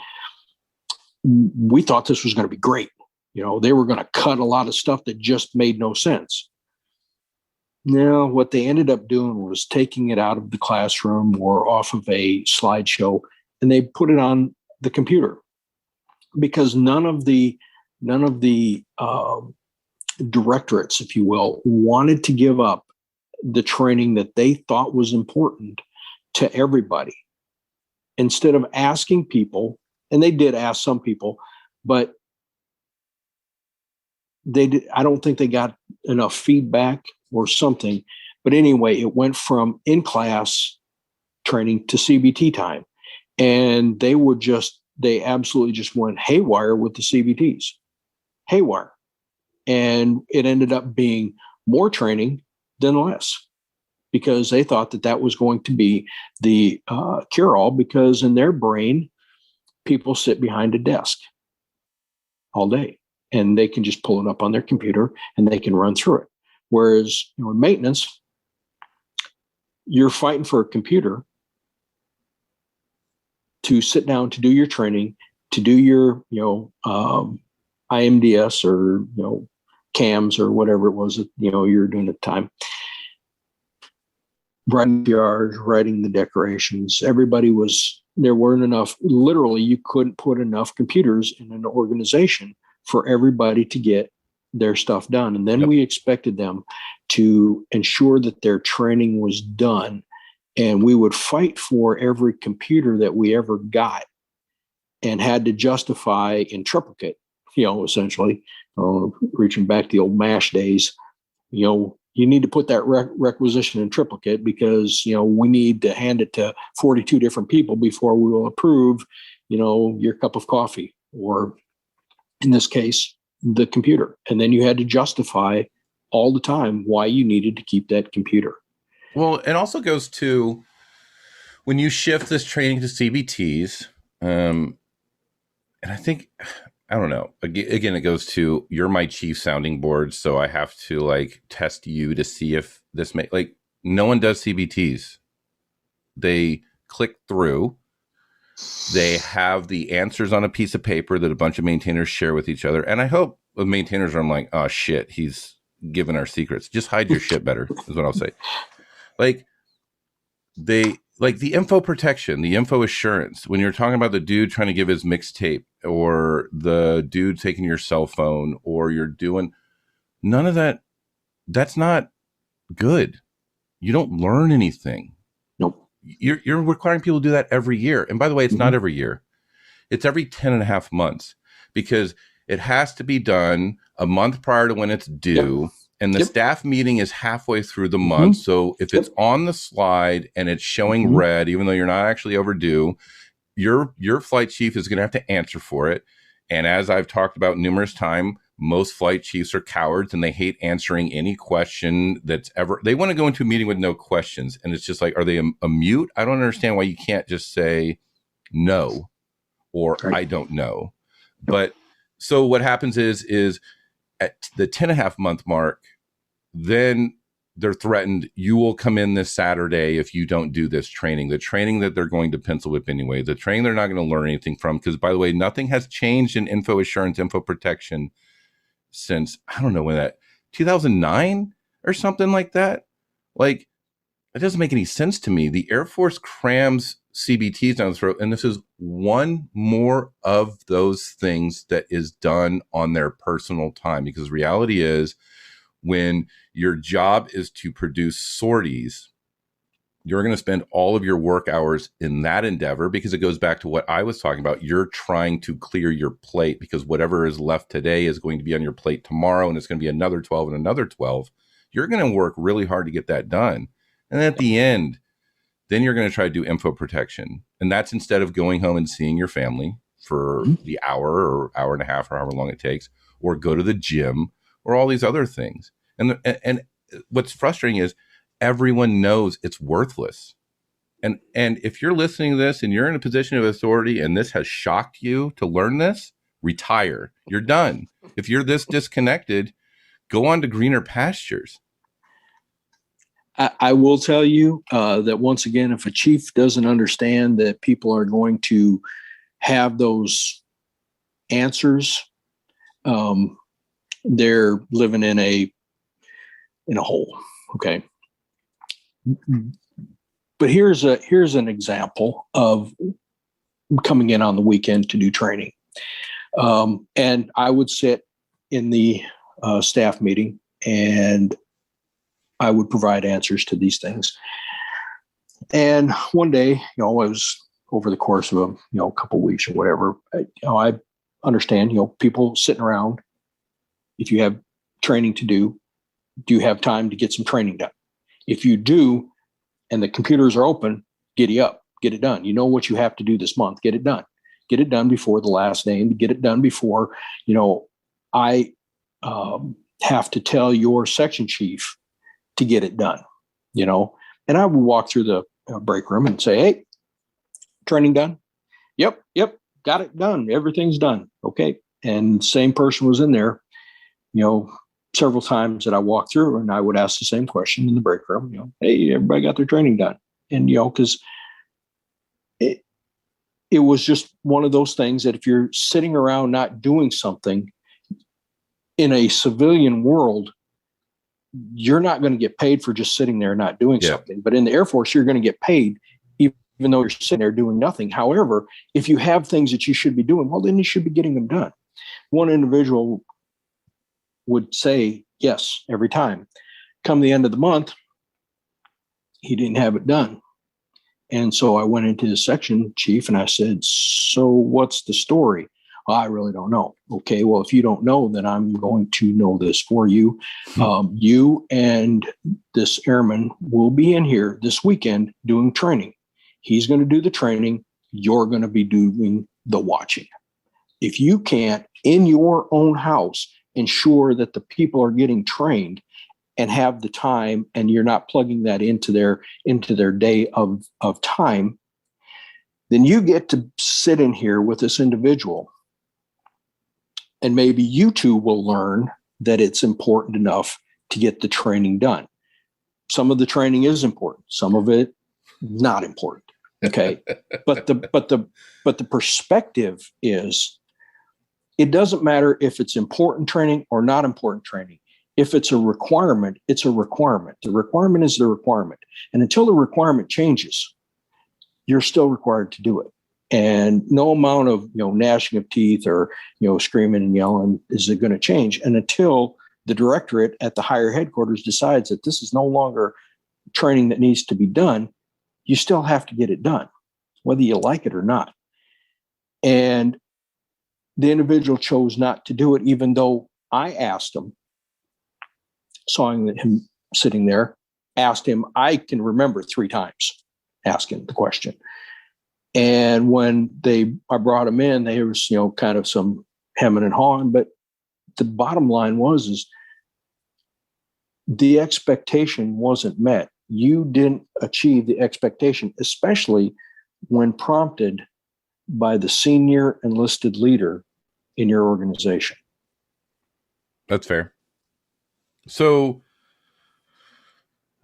we thought this was going to be great. They were going to cut a lot of stuff that just made no sense. No, what they ended up doing was taking it out of the classroom or off of a slideshow, and they put it on the computer, because none of the directorates, if you will, wanted to give up the training that they thought was important to everybody. Instead of asking people, and they did ask some people, but I don't think they got enough feedback or something. But anyway, it went from in-class training to CBT time. And they absolutely just went haywire with the CBTs. Haywire. And it ended up being more training than less, because they thought that was going to be the cure-all, because in their brain, people sit behind a desk all day, and they can just pull it up on their computer and they can run through it. Whereas in maintenance, you're fighting for a computer to sit down to do your training, to do your IMDS or CAMs or whatever it was that you were doing at the time. Writing the yard, writing the decorations. There weren't enough. Literally, you couldn't put enough computers in an organization for everybody to get their stuff done. And then we expected them to ensure that their training was done. And we would fight for every computer that we ever got, and had to justify in triplicate, essentially, reaching back to the old MASH days. You need to put that requisition in triplicate, because, we need to hand it to 42 different people before we will approve, your cup of coffee, or in this case, the computer. And then you had to justify all the time why you needed to keep that computer. Well, it also goes to when you shift this training to CBTs, and I think, I don't know, again, it goes to, you're my chief sounding board, so I have to test you to see if this no one does CBTs. They click through, they have the answers on a piece of paper that a bunch of maintainers share with each other. And I hope the maintainers are like, oh shit, he's giving our secrets. Just hide your shit better, is what I'll say. The info protection, the info assurance, when you're talking about the dude trying to give his mixtape, or the dude taking your cell phone, or you're doing none of that, that's not good. You don't learn anything. Nope. You're requiring people to do that every year. And by the way, it's not every year. It's every 10 and a half months, because it has to be done a month prior to when it's due. Yep. And the staff meeting is halfway through the month. So if it's on the slide and it's showing red, even though you're not actually overdue, your flight chief is going to have to answer for it. And as I've talked about numerous times, most flight chiefs are cowards, and they hate answering any question they want to go into a meeting with no questions. And it's just like, are they a mute? I don't understand why you can't just say no, or I don't know. But so what happens is at the 10.5 month mark, then they're threatened, you will come in this Saturday if you don't do this training, the training that they're going to pencil whip anyway, the training they're not going to learn anything from. Because, by the way, nothing has changed in info assurance, info protection since, I don't know when 2009 or something like that. It doesn't make any sense to me. The Air Force crams CBTs down the throat, and this is one more of those things that is done on their personal time. Because reality is, when your job is to produce sorties, you're going to spend all of your work hours in that endeavor, because it goes back to what I was talking about. You're trying to clear your plate, because whatever is left today is going to be on your plate tomorrow, and it's going to be another 12 and another 12. You're going to work really hard to get that done. And at the end, then you're going to try to do info protection. And that's instead of going home and seeing your family for the hour or hour and a half or however long it takes, or go to the gym or all these other things. And what's frustrating is everyone knows it's worthless. And if you're listening to this and you're in a position of authority and this has shocked you to learn this, retire. You're done. If you're this disconnected, go on to greener pastures. I will tell you that once again, if a chief doesn't understand that people are going to have those answers, they're living in a hole. Okay. But here's an example of coming in on the weekend to do training. And I would sit in the staff meeting and I would provide answers to these things. And one day, it was over the course of a couple of weeks or whatever, I understand, people sitting around. If you have training to do you have time to get some training done? If you do, and the computers are open, giddy up, get it done. You know what you have to do this month, get it done. Get it done before the last day, and get it done before, I have to tell your section chief to get it done, and I would walk through the break room and say, hey, training done? Yep, got it done. Everything's done. Okay. And the same person was in there, several times that I walked through, and I would ask the same question in the break room, hey, everybody got their training done? And, because it was just one of those things that if you're sitting around not doing something in a civilian world, you're not going to get paid for just sitting there and not doing something. But in the Air Force, you're going to get paid even though you're sitting there doing nothing. However, if you have things that you should be doing, well, then you should be getting them done. One individual would say yes every time. Come the end of the month, he didn't have it done. And so I went into the section chief and I said, so what's the story? Well, I really don't know. Okay, well, if you don't know, then I'm going to know this for you. You and this airman will be in here this weekend doing training. He's going to do the training. You're going to be doing the watching. If you can't, in your own house, ensure that the people are getting trained and have the time, and you're not plugging that into their day of time, then you get to sit in here with this individual. And maybe you two will learn that it's important enough to get the training done. Some of the training is important, some of it not important. Okay. but the perspective is, it doesn't matter if it's important training or not important training. If it's a requirement, it's a requirement. The requirement is the requirement. And until the requirement changes, you're still required to do it. And no amount of, gnashing of teeth or, screaming and yelling is it going to change. And until the directorate at the higher headquarters decides that this is no longer training that needs to be done, you still have to get it done, whether you like it or not. And the individual chose not to do it, even though I asked him, saw him sitting there, asked him, I can remember 3 times asking the question. And when I brought him in, there was, kind of some hemming and hawing, but the bottom line was the expectation wasn't met. You didn't achieve the expectation, especially when prompted by the senior enlisted leader in your organization. That's fair. So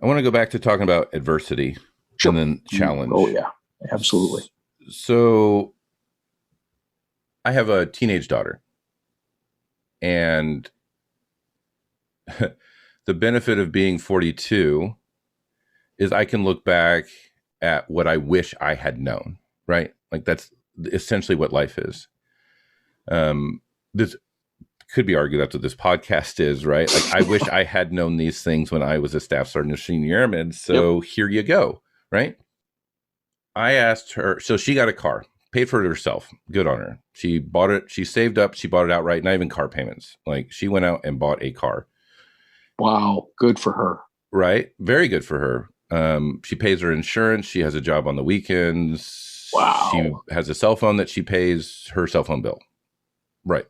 I want to go back to talking about adversity and then challenge. Oh, yeah, absolutely. So I have a teenage daughter, and the benefit of being 42 is I can look back at what I wish I had known, right? Like that's essentially what life is. This could be argued that's what this podcast is, right? Like I wish I had known these things when I was a staff sergeant or senior airman. So Here you go, right? I asked her, so she got a car, paid for it herself. Good on her. She bought it. She saved up. She bought it outright, not even car payments. Like she went out and bought a car. Wow. Good for her. Right. Very good for her. She pays her insurance. She has a job on the weekends. She has a cell phone that she pays her cell phone bill. Right.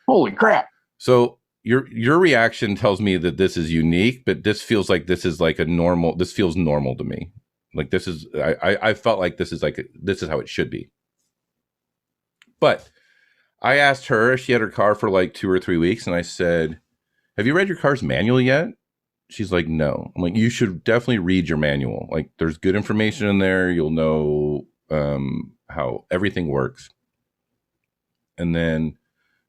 Holy crap. So your reaction tells me that this is unique, but this feels like this is like this feels normal to me. Like this is, I felt like this is how it should be. But I asked her if she had her car for like 2 or 3 weeks, and I said, have you read your car's manual yet? She's like, no. I'm like, you should definitely read your manual. Like, there's good information in there. You'll know how everything works. And then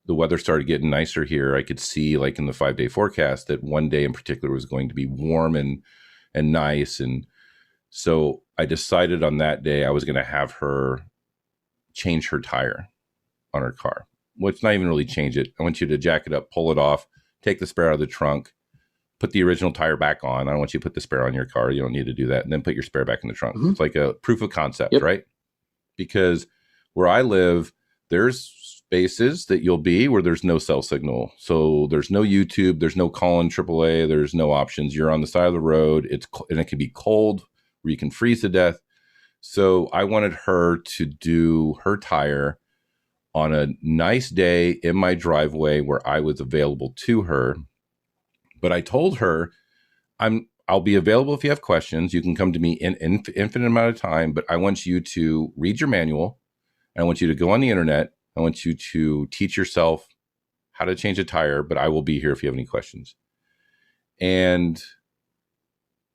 the weather started getting nicer here. I could see, like, in the 5-day forecast that one day in particular was going to be warm and nice. And so I decided on that day I was going to have her change her tire on her car. Well, it's not even really change it. I want you to jack it up, pull it off, take the spare out of the trunk, put the original tire back on. I don't want you to put the spare on your car. You don't need to do that. And then put your spare back in the trunk. Mm-hmm. It's like a proof of concept, right? Because where I live, there's spaces that you'll be where there's no cell signal. So there's no YouTube, there's no calling AAA, there's no options. You're on the side of the road. And it can be cold where you can freeze to death. So I wanted her to do her tire on a nice day in my driveway where I was available to her. But I told her, I'll be available if you have questions. You can come to me in infinite amount of time, but I want you to read your manual. I want you to go on the internet. I want you to teach yourself how to change a tire, but I will be here if you have any questions. And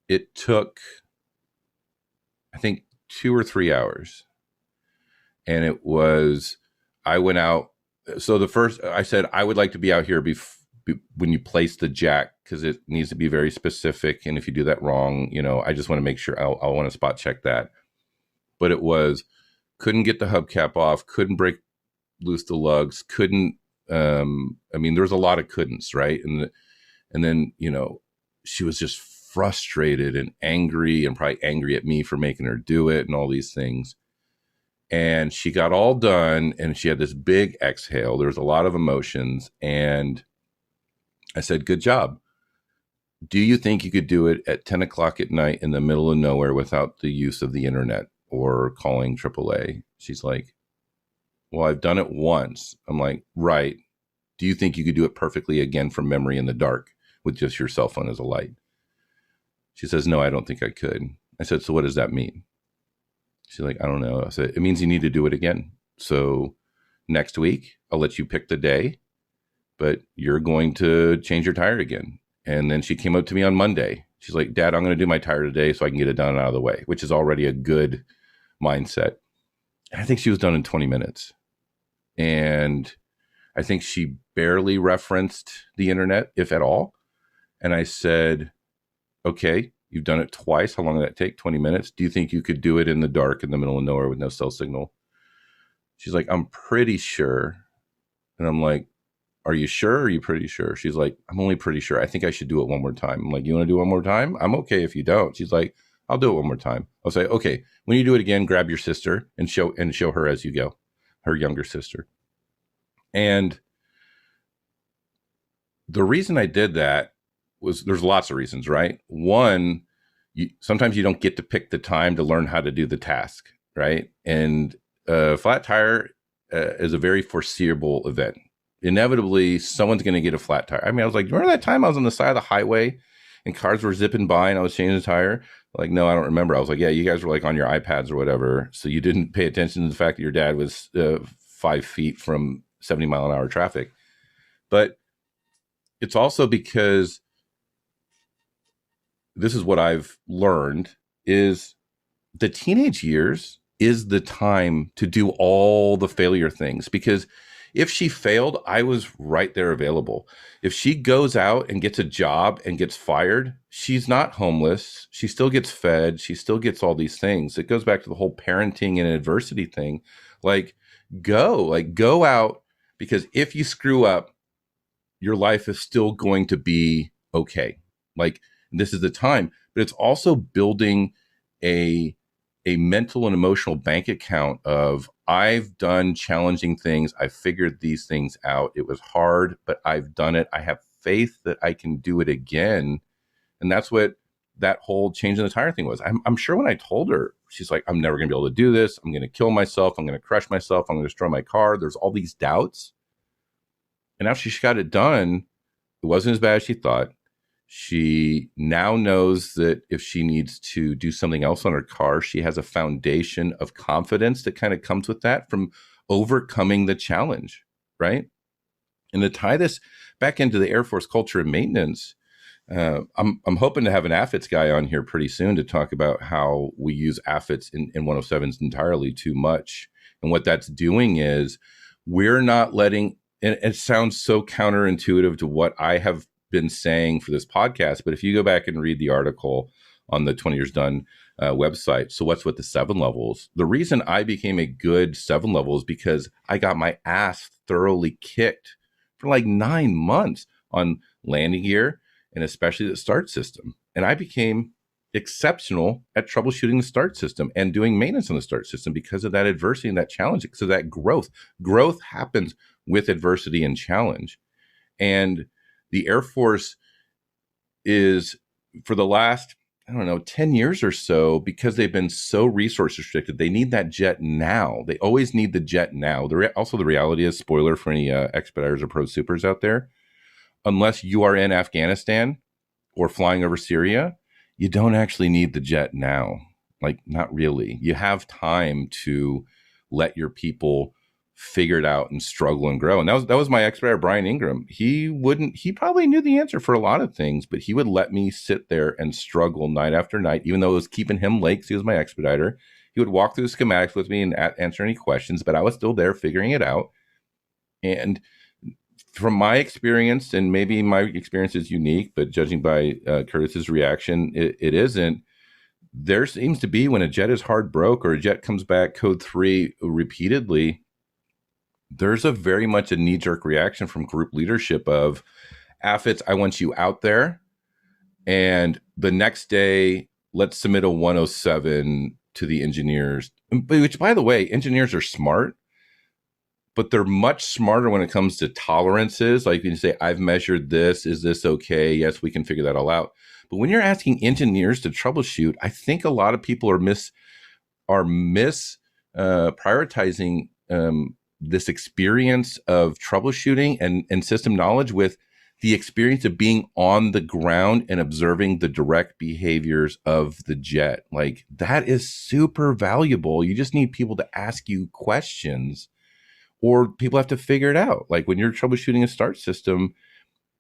it took, I think, 2 or 3 hours. And it was, I went out. So the first, I said, I would like to be out here when you place the jack, because it needs to be very specific. And if you do that wrong, I just want to make sure I want to spot check that. But it was, couldn't get the hubcap off, couldn't break loose the lugs, couldn't, there was a lot of couldn'ts, right? And then, she was just frustrated and angry, and probably angry at me for making her do it and all these things. And she got all done, and she had this big exhale. There was a lot of emotions. And I said, good job. Do you think you could do it at 10 o'clock at night in the middle of nowhere without the use of the internet or calling AAA? She's like, well, I've done it once. I'm like, right. Do you think you could do it perfectly again from memory in the dark with just your cell phone as a light? She says, no, I don't think I could. I said, so what does that mean? She's like, I don't know. I said, it means you need to do it again. So next week, I'll let you pick the day, but you're going to change your tire again. And then she came up to me on Monday. She's like, Dad, I'm going to do my tire today so I can get it done and out of the way, which is already a good mindset. And I think she was done in 20 minutes. And I think she barely referenced the internet, if at all. And I said, okay, you've done it twice. How long did that take? 20 minutes. Do you think you could do it in the dark in the middle of nowhere with no cell signal? She's like, I'm pretty sure. And I'm like, are you sure? Or are you pretty sure? She's like, I'm only pretty sure. I think I should do it one more time. I'm like, you want to do it one more time? I'm okay if you don't. She's like, I'll do it one more time. I'll say, okay, when you do it again, grab your sister and show her as you go, her younger sister. And the reason I did that was, there's lots of reasons, right? One, sometimes you don't get to pick the time to learn how to do the task, right? And a flat tire is a very foreseeable event. Inevitably, someone's going to get a flat tire. I mean, I was like, remember that time I was on the side of the highway and cars were zipping by and I was changing the tire? Like, no, I don't remember. I was like, yeah, you guys were like on your iPads or whatever. So you didn't pay attention to the fact that your dad was 5 feet from 70 mile an hour traffic. But it's also because this is what I've learned is the teenage years is the time to do all the failure things, because if she failed, I was right there available. If she goes out and gets a job and gets fired, she's not homeless. She still gets fed. She still gets all these things. It goes back to the whole parenting and adversity thing. Go out, because if you screw up, your life is still going to be okay. This is the time, but it's also building a mental and emotional bank account of, I've done challenging things. I figured these things out. It was hard, but I've done it. I have faith that I can do it again. And that's what that whole changing the tire thing was. I'm sure when I told her, she's like, I'm never going to be able to do this. I'm going to kill myself. I'm going to crush myself. I'm going to destroy my car. There's all these doubts. And after she got it done, it wasn't as bad as she thought. She now knows that if she needs to do something else on her car, she has a foundation of confidence that kind of comes with that from overcoming the challenge, right? And to tie this back into the Air Force culture and maintenance, I'm hoping to have an AFITS guy on here pretty soon to talk about how we use AFITS in 107s entirely too much. And what that's doing is we're not letting, and it sounds so counterintuitive to what I have been saying for this podcast, but if you go back and read the article on the 20 Years Done website, so what's with the 7 levels? The reason I became a good 7 level is because I got my ass thoroughly kicked for like 9 months on landing gear and especially the start system. And I became exceptional at troubleshooting the start system and doing maintenance on the start system because of that adversity and that challenge, because of that growth. Growth happens with adversity and challenge. And the Air Force is, for the last, 10 years or so, because they've been so resource restricted, they need that jet now. They always need the jet now. Also, the reality is, spoiler for any expediters or pro supers out there, unless you are in Afghanistan or flying over Syria, you don't actually need the jet now. Like, not really. You have time to let your people figure it out and struggle and grow. And that was my expediter, Brian Ingram. He probably knew the answer for a lot of things, but he would let me sit there and struggle night after night, even though it was keeping him late because he was my expediter. He would walk through the schematics with me and answer any questions, but I was still there figuring it out. And from my experience, and maybe my experience is unique, but judging by Kurtis's reaction, it isn't. There seems to be, when a jet is hard broke or a jet comes back code 3 repeatedly, there's a very much a knee-jerk reaction from group leadership of, AFITS, I want you out there, and the next day, let's submit a 107 to the engineers, which, by the way, engineers are smart, but they're much smarter when it comes to tolerances. Like, you can say, I've measured this. Is this okay? Yes, we can figure that all out. But when you're asking engineers to troubleshoot, I think a lot of people are prioritizing this experience of troubleshooting and system knowledge with the experience of being on the ground and observing the direct behaviors of the jet. Like, that is super valuable. You just need people to ask you questions, or people have to figure it out. Like, when you're troubleshooting a start system,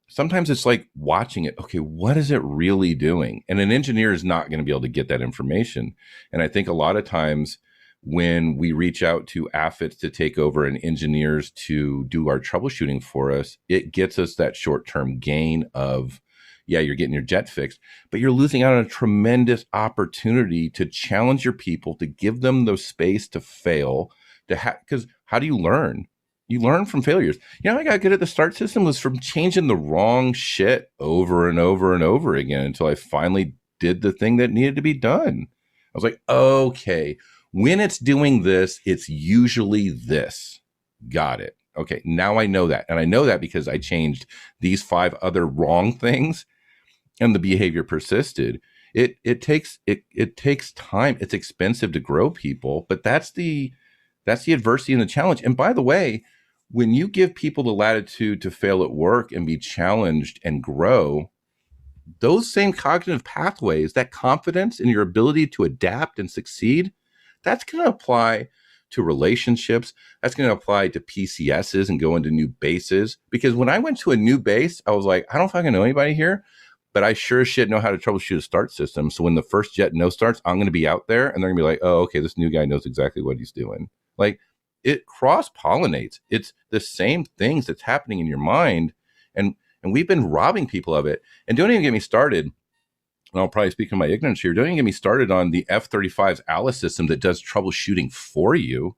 sometimes it's like watching it. Okay, what is it really doing? And an engineer is not going to be able to get that information. And I think a lot of times when we reach out to AFITS to take over and engineers to do our troubleshooting for us, it gets us that short-term gain of, yeah, you're getting your jet fixed, but you're losing out on a tremendous opportunity to challenge your people, to give them the space to fail, because how do you learn? You learn from failures. You know, I got good at the start system was from changing the wrong shit over and over and over again until I finally did the thing that needed to be done. I was like, okay, when it's doing this, it's usually this. Got it. Okay, now I know that. And I know that because I changed these 5 other wrong things and the behavior persisted. It takes time. It's expensive to grow people, but that's the adversity and the challenge. And by the way, when you give people the latitude to fail at work and be challenged and grow, those same cognitive pathways, that confidence in your ability to adapt and succeed, that's going to apply to relationships. That's going to apply to PCSs and go into new bases. Because when I went to a new base, I was like, I don't fucking know anybody here, but I sure as shit know how to troubleshoot a start system. So when the first jet no starts, I'm going to be out there and they're going to be like, oh, okay, this new guy knows exactly what he's doing. Like, it cross-pollinates. It's the same things that's happening in your mind. And we've been robbing people of it. And don't even get me started, and I'll probably speak in my ignorance here, don't even get me started on the F-35's ALICE system that does troubleshooting for you.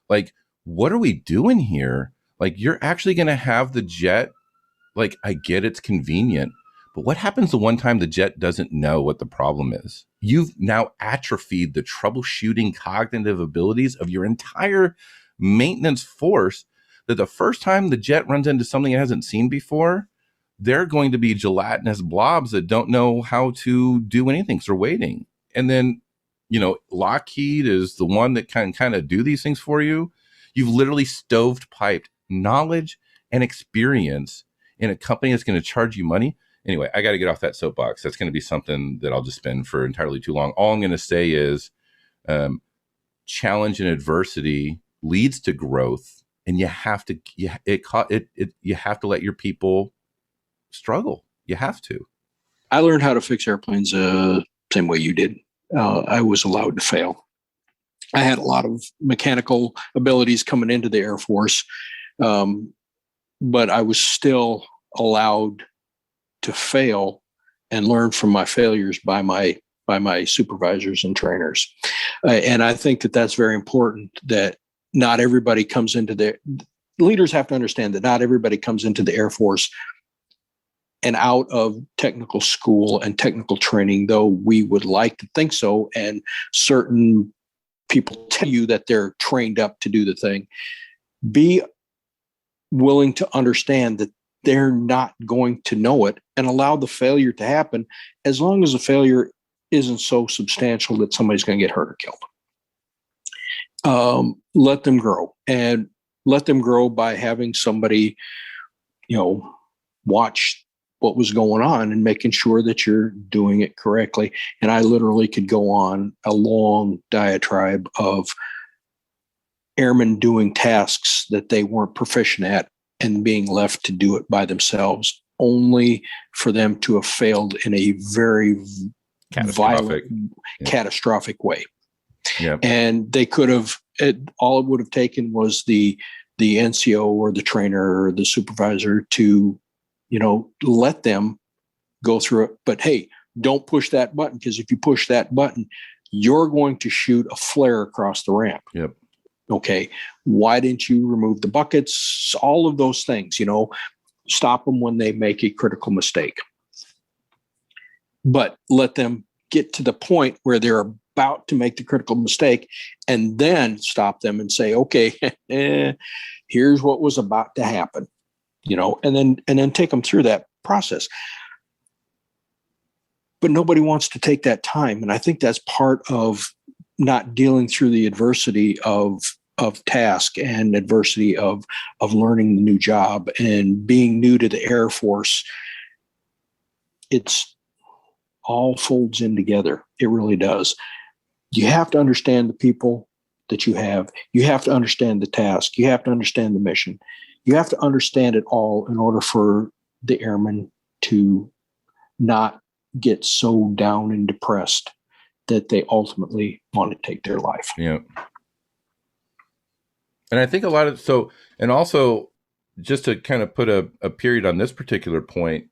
Like, what are we doing here? Like, you're actually going to have the jet, like, I get it's convenient, but what happens the one time the jet doesn't know what the problem is? You've now atrophied the troubleshooting cognitive abilities of your entire maintenance force, that the first time the jet runs into something it hasn't seen before, they're going to be gelatinous blobs that don't know how to do anything. So they're waiting. And then, Lockheed is the one that can kind of do these things for you. You've literally stovepiped knowledge and experience in a company that's going to charge you money. Anyway, I got to get off that soapbox. That's going to be something that I'll just spend for entirely too long. All I'm going to say is challenge and adversity leads to growth, and you have to you have to let your people struggle. You have to. I learned how to fix airplanes same way you did. I was allowed to fail. I had a lot of mechanical abilities coming into the Air Force, but I was still allowed to fail and learn from my failures by my supervisors and trainers. And I think that that's very important, that not everybody comes into the leaders have to understand that not everybody comes into the Air Force and out of technical school and technical training, though we would like to think so. And certain people tell you that they're trained up to do the thing. Be willing to understand that they're not going to know it, and allow the failure to happen, as long as the failure isn't so substantial that somebody's going to get hurt or killed. Let them grow, and let them grow by having somebody, watch what was going on and making sure that you're doing it correctly. And I literally could go on a long diatribe of airmen doing tasks that they weren't proficient at and being left to do it by themselves, only for them to have failed in a very violent, catastrophic way. Yep. And they could have, all it would have taken was the NCO or the trainer or the supervisor to, let them go through it. But hey, don't push that button, because if you push that button, you're going to shoot a flare across the ramp. Yep. Okay. Why didn't you remove the buckets? All of those things, stop them when they make a critical mistake. But let them get to the point where they're about to make the critical mistake, and then stop them and say, okay, here's what was about to happen, and then take them through that process. But nobody wants to take that time. And I think that's part of not dealing through the adversity of task and adversity of learning the new job and being new to the Air Force. It's all folds in together. It really does. You have to understand the people that you have. You have to understand the task. You have to understand the mission. You have to understand it all in order for the airmen to not get so down and depressed that they ultimately want to take their life. Yeah. And I think a lot of, and also just to kind of put a period on this particular point,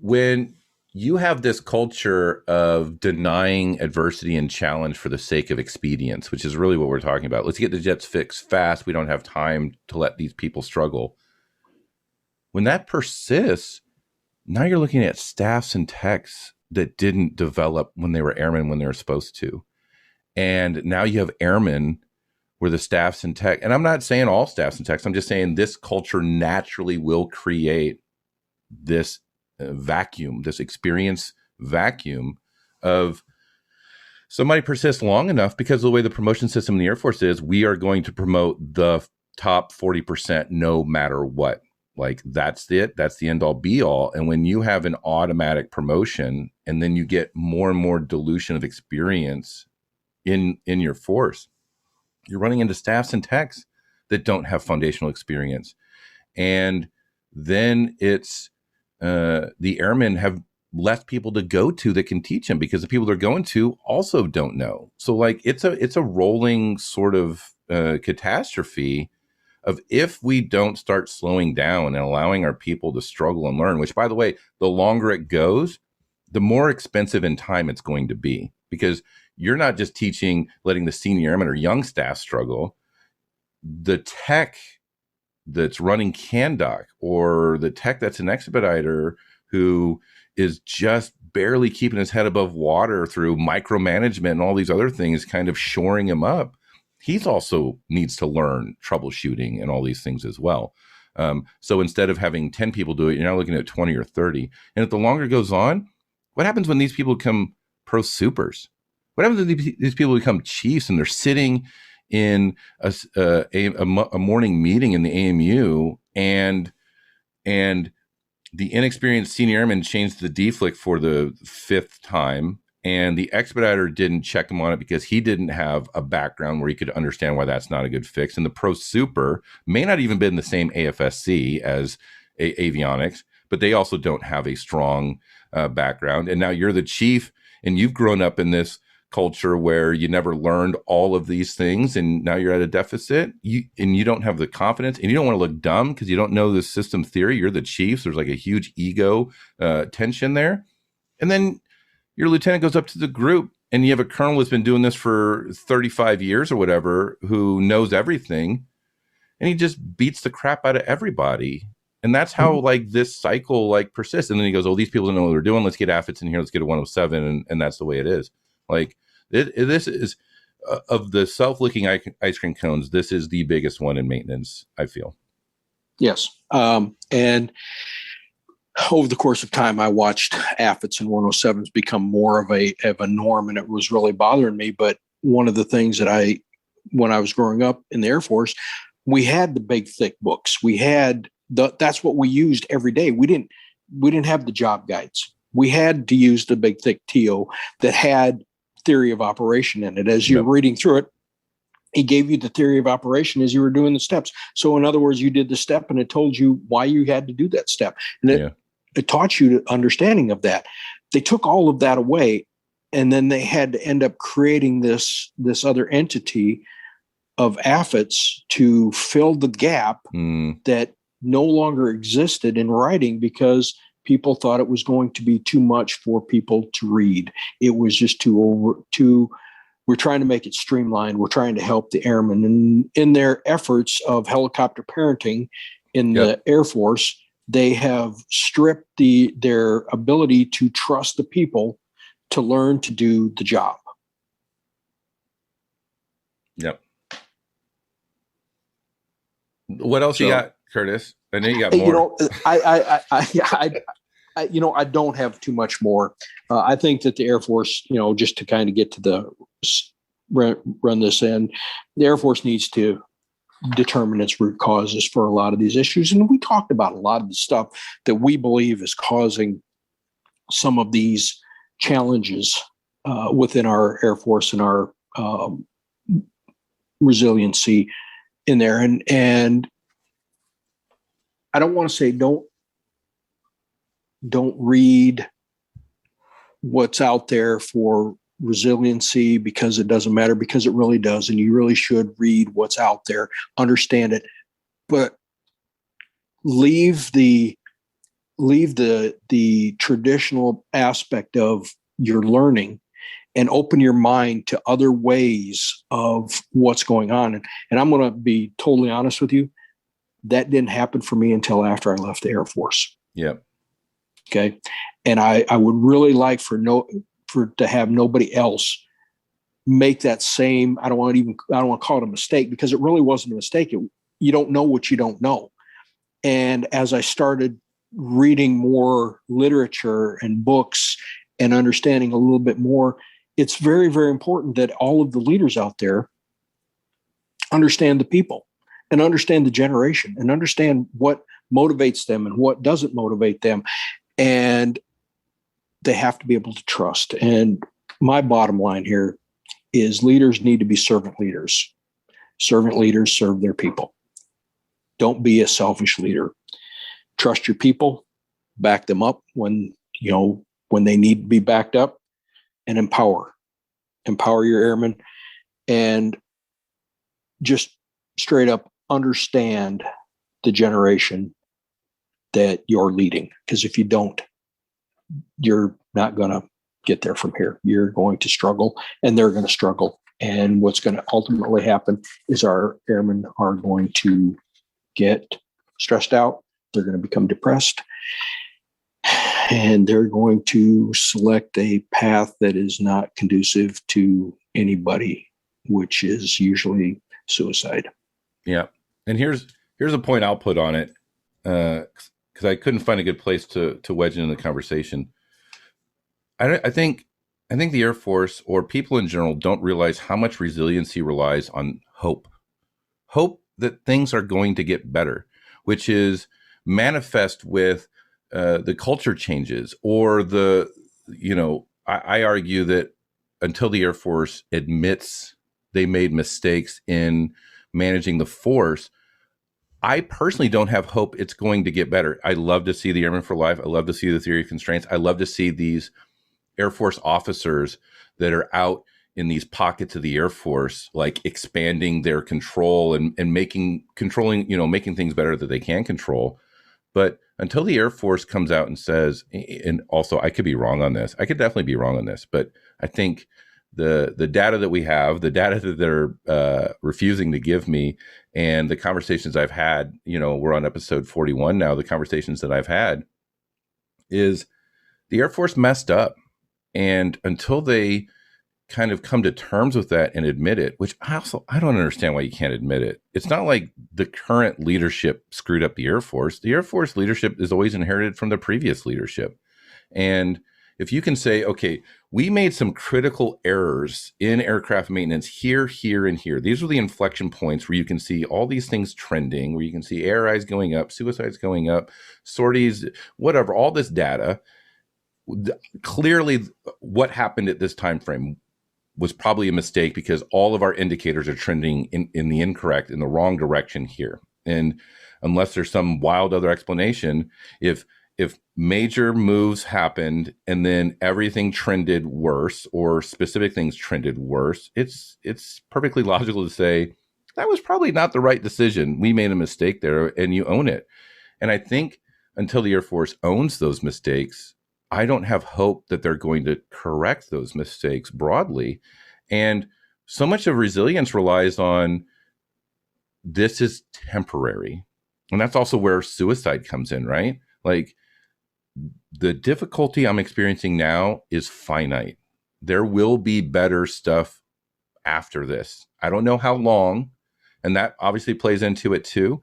when you have this culture of denying adversity and challenge for the sake of expedience, which is really what we're talking about. Let's get the jets fixed fast. We don't have time to let these people struggle. When that persists, now you're looking at staffs and techs that didn't develop when they were airmen when they were supposed to. And now you have airmen where the staffs and tech, and I'm not saying all staffs and techs, I'm just saying this culture naturally will create this vacuum, this experience vacuum of somebody persists long enough, because of the way the promotion system in the Air Force is, we are going to promote the top 40% no matter what. Like that's it. That's the end all be all. And when you have an automatic promotion and then you get more and more dilution of experience in your force, you're running into staffs and techs that don't have foundational experience. And then it's the airmen have less people to go to that can teach them, because the people they're going to also don't know. So like it's a rolling sort of catastrophe of, if we don't start slowing down and allowing our people to struggle and learn, which, by the way, the longer it goes, the more expensive in time it's going to be, because you're not just letting the senior airmen or young staff struggle. The tech that's running CANDOC, or the tech that's an expediter who is just barely keeping his head above water through micromanagement and all these other things kind of shoring him up, he's also needs to learn troubleshooting and all these things as well. So instead of having 10 people do it, you're now looking at 20 or 30. And if the longer goes on, what happens when these people become pro supers? What happens when these people become chiefs and they're sitting in a morning meeting in the AMU and the inexperienced senior airman changed the deflick for the 5th time, and the expediter didn't check him on it because he didn't have a background where he could understand why that's not a good fix. And the pro super may not even been the same AFSC as avionics, but they also don't have a strong background. And now you're the chief, and you've grown up in this culture where you never learned all of these things, and now you're at a deficit, you don't have the confidence, and you don't want to look dumb because you don't know the system theory. You're the chief, so there's like a huge ego tension there. And then your lieutenant goes up to the group, and you have a colonel that's been doing this for 35 years or whatever, who knows everything, and he just beats the crap out of everybody. And that's how like this cycle like persists. And then he goes, oh, these people don't know what they're doing, let's get AFITs in here, let's get a 107, and that's the way it is. Like, this is of the self-licking ice cream cones, this is the biggest one in maintenance, I feel. Yes. And over the course of time, I watched AFITs and 107s become more of a norm, and it was really bothering me. But one of the things that when I was growing up in the Air Force, we had the big, thick books. We had that's what we used every day. We didn't have the job guides. We had to use the big, thick TO that had theory of operation in it. As you're reading through it, he gave you the theory of operation as you were doing the steps. So in other words, you did the step and it told you why you had to do that step. And it taught you the understanding of that. They took all of that away, and then they had to end up creating this other entity of AFITs to fill the gap that no longer existed in writing because people thought it was going to be too much for people to read. It was just we're trying to make it streamlined. We're trying to help the airmen. And in their efforts of helicopter parenting in the Air Force, they have stripped their ability to trust the people to learn to do the job. Yep. What else you got, Kurtis? I know you got more. I don't have too much more. I think that the Air Force, just to kind of get to run this in, the Air Force needs to determine its root causes for a lot of these issues. And we talked about a lot of the stuff that we believe is causing some of these challenges within our Air Force and our resiliency in there. And I don't want to say don't read what's out there for resiliency, because it doesn't matter, because it really does. And you really should read what's out there, understand it, but leave the traditional aspect of your learning and open your mind to other ways of what's going on. And I'm going to be totally honest with you. That didn't happen for me until after I left the Air Force. Yep. Okay. And I would really like to have nobody else make that same, I don't want to call it a mistake, because it really wasn't a mistake. You don't know what you don't know. And as I started reading more literature and books and understanding a little bit more, it's very, very important that all of the leaders out there understand the people and understand the generation and understand what motivates them and what doesn't motivate them. And they have to be able to trust. And my bottom line here is leaders need to be servant leaders. Servant leaders serve their people. Don't be a selfish leader. Trust your people, back them up when they need to be backed up, and empower your airmen, and just straight up understand the generation that you're leading. Because if you don't, you're not going to get there from here. You're going to struggle, and they're going to struggle. And what's going to ultimately happen is our airmen are going to get stressed out. They're going to become depressed, and they're going to select a path that is not conducive to anybody, which is usually suicide. Yeah. And here's a point I'll put on it. because I couldn't find a good place to wedge into the conversation. I think the Air Force or people in general don't realize how much resiliency relies on hope that things are going to get better, which is manifest with the culture changes or I argue that until the Air Force admits they made mistakes in managing the force, I personally don't have hope it's going to get better. I love to see the Airmen for Life. I love to see the theory of constraints. I love to see these Air Force officers that are out in these pockets of the Air Force, like expanding their control and making things better that they can control. But until the Air Force comes out and says, and also I could be wrong on this, I could definitely be wrong on this, but I think the data that we have, the data that they're refusing to give me, and the conversations I've had, we're on episode 41 now, the conversations that I've had is the Air Force messed up. And until they kind of come to terms with that and admit it, which I don't understand why you can't admit it. It's not like the current leadership screwed up the Air Force. The Air Force leadership is always inherited from the previous leadership. And if you can say, okay, we made some critical errors in aircraft maintenance here, here, and here. These are the inflection points where you can see all these things trending, where you can see ARIs going up, suicides going up, sorties, whatever, all this data. Clearly, what happened at this time frame was probably a mistake because all of our indicators are trending in the wrong direction here. And unless there's some wild other explanation, if major moves happened and then everything trended worse or specific things trended worse, it's perfectly logical to say that was probably not the right decision. We made a mistake there, and you own it. And I think until the Air Force owns those mistakes, I don't have hope that they're going to correct those mistakes broadly. And so much of resilience relies on this is temporary. And that's also where suicide comes in, right? Like the difficulty I'm experiencing now is finite. There will be better stuff after this. I don't know how long. And that obviously plays into it too.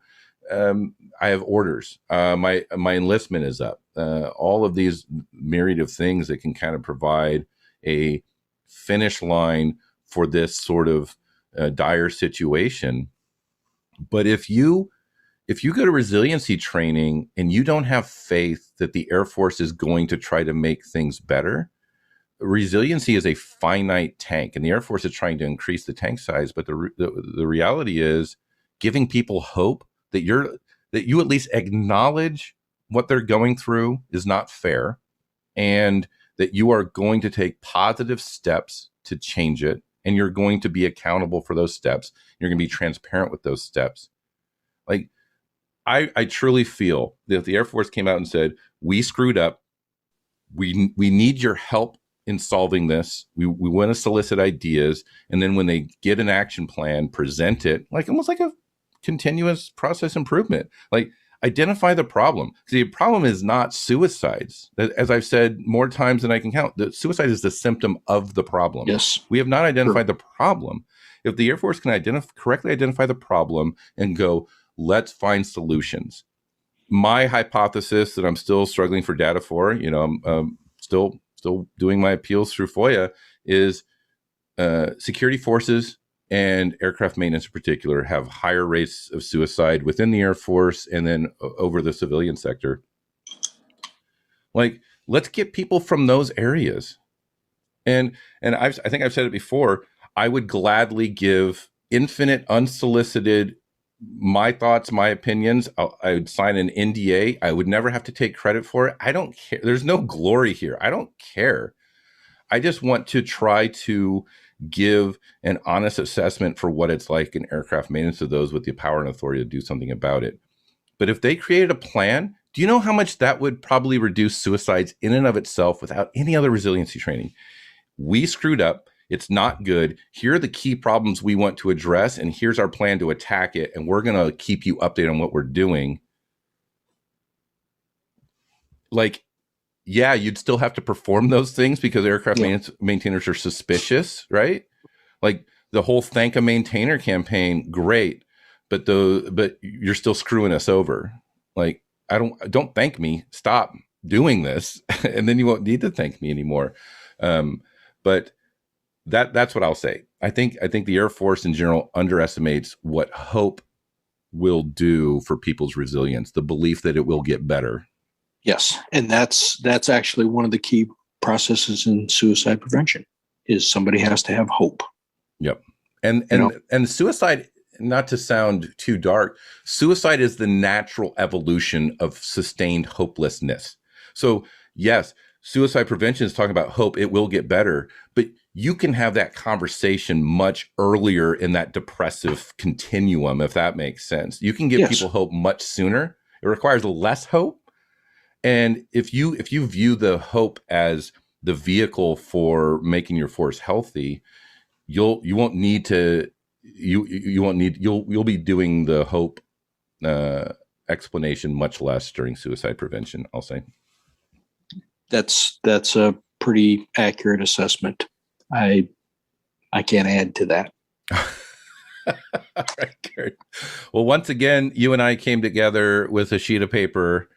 I have orders. My enlistment is up. All of these myriad of things that can kind of provide a finish line for this sort of dire situation. But if you go to resiliency training and you don't have faith that the Air Force is going to try to make things better, resiliency is a finite tank, and the Air Force is trying to increase the tank size. But the reality is giving people hope that you at least acknowledge what they're going through is not fair, and that you are going to take positive steps to change it, and you're going to be accountable for those steps. You're going to be transparent with those steps. Like I truly feel that if the Air Force came out and said, we screwed up, we need your help in solving this, we want to solicit ideas, and then when they get an action plan, present it like almost like a continuous process improvement. Like identify the problem. The problem is not suicides. As I've said more times than I can count, the suicide is the symptom of the problem. Yes. We have not identified the problem. If the Air Force can correctly identify the problem and go, let's find solutions. My hypothesis that I'm still struggling for data for, I'm still doing my appeals through FOIA, is security forces and aircraft maintenance in particular have higher rates of suicide within the Air Force and then over the civilian sector. Like, let's get people from those areas. And I think I've said it before, I would gladly give infinite, unsolicited, my thoughts, my opinions. I would sign an NDA. I would never have to take credit for it. I don't care. There's no glory here. I don't care. I just want to try to give an honest assessment for what it's like in aircraft maintenance to those with the power and authority to do something about it. But if they created a plan, do you know how much that would probably reduce suicides in and of itself without any other resiliency training? We screwed up. It's not good. Here are the key problems we want to address, and here's our plan to attack it, and we're going to keep you updated on what we're doing. Like, yeah, you'd still have to perform those things because aircraft maintainers are suspicious, right? Like the whole Thank a Maintainer campaign, great, but you're still screwing us over. Like, don't thank me. Stop doing this, and then you won't need to thank me anymore. But that's what I'll say. I think the Air Force in general underestimates what hope will do for people's resilience, the belief that it will get better. Yes, and that's actually one of the key processes in suicide prevention is somebody has to have hope. Yep. And suicide, not to sound too dark, suicide is the natural evolution of sustained hopelessness. So yes, suicide prevention is talking about hope. It will get better, but you can have that conversation much earlier in that depressive continuum, if that makes sense. You can give people hope much sooner. It requires less hope. And if you view the hope as the vehicle for making your force healthy, you'll be doing the hope explanation much less during suicide prevention, I'll say. That's a pretty accurate assessment. I can't add to that. All right, Kurt. Well, once again, you and I came together with a sheet of paper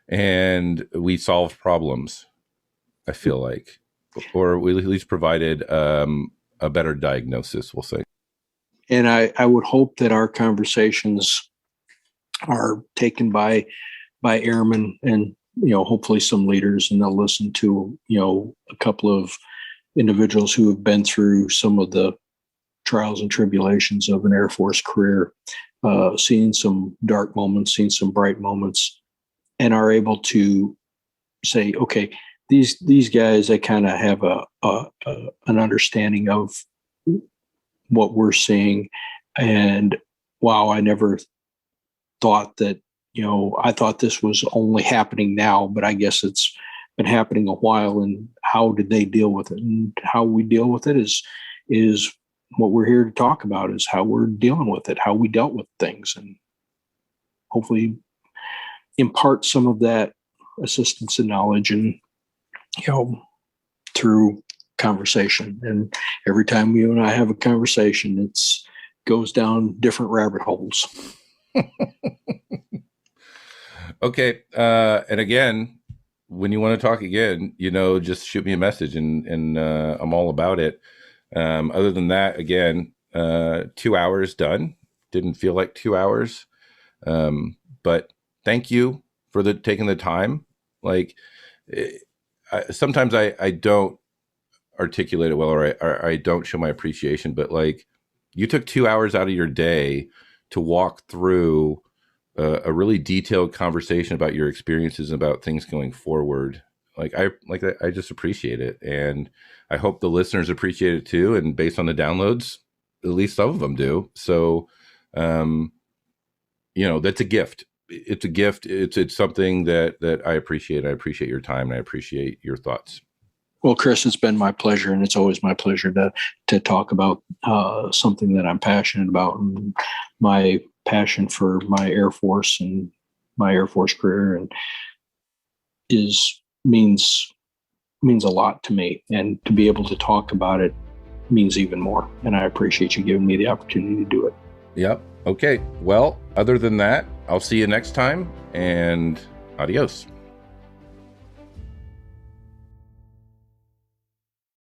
and we solved problems, I feel like, or we at least provided a better diagnosis, we'll say. And I would hope that our conversations are taken by airmen and, hopefully some leaders, and they'll listen to, a couple of individuals who have been through some of the trials and tribulations of an Air Force career, seen some dark moments, seen some bright moments, and are able to say, okay, these guys, they kind of have an understanding of what we're seeing. And wow, I never thought that, I thought this was only happening now, but I guess it's been happening a while. And how did they deal with it? And how we deal with it is what we're here to talk about, is how we're dealing with it, how we dealt with things, and hopefully impart some of that assistance and knowledge and, through conversation. And every time you and I have a conversation, it's goes down different rabbit holes. Okay. And again, when you want to talk again, just shoot me a message and I'm all about it. Other than that, again, 2 hours done. Didn't feel like 2 hours. But thank you for taking the time. Like sometimes I don't articulate it well, or I don't show my appreciation, but like you took 2 hours out of your day to walk through a really detailed conversation about your experiences and about things going forward. I just appreciate it. And I hope the listeners appreciate it too. And based on the downloads, at least some of them do. So, that's a gift. It's a gift. It's something that I appreciate. I appreciate your time and I appreciate your thoughts. Well, Chris, it's been my pleasure, and it's always my pleasure to talk about something that I'm passionate about, and my passion for my Air Force and my Air Force career, and means a lot to me. And to be able to talk about it means even more. And I appreciate you giving me the opportunity to do it. Yep. Okay. Well, other than that, I'll see you next time, and adios.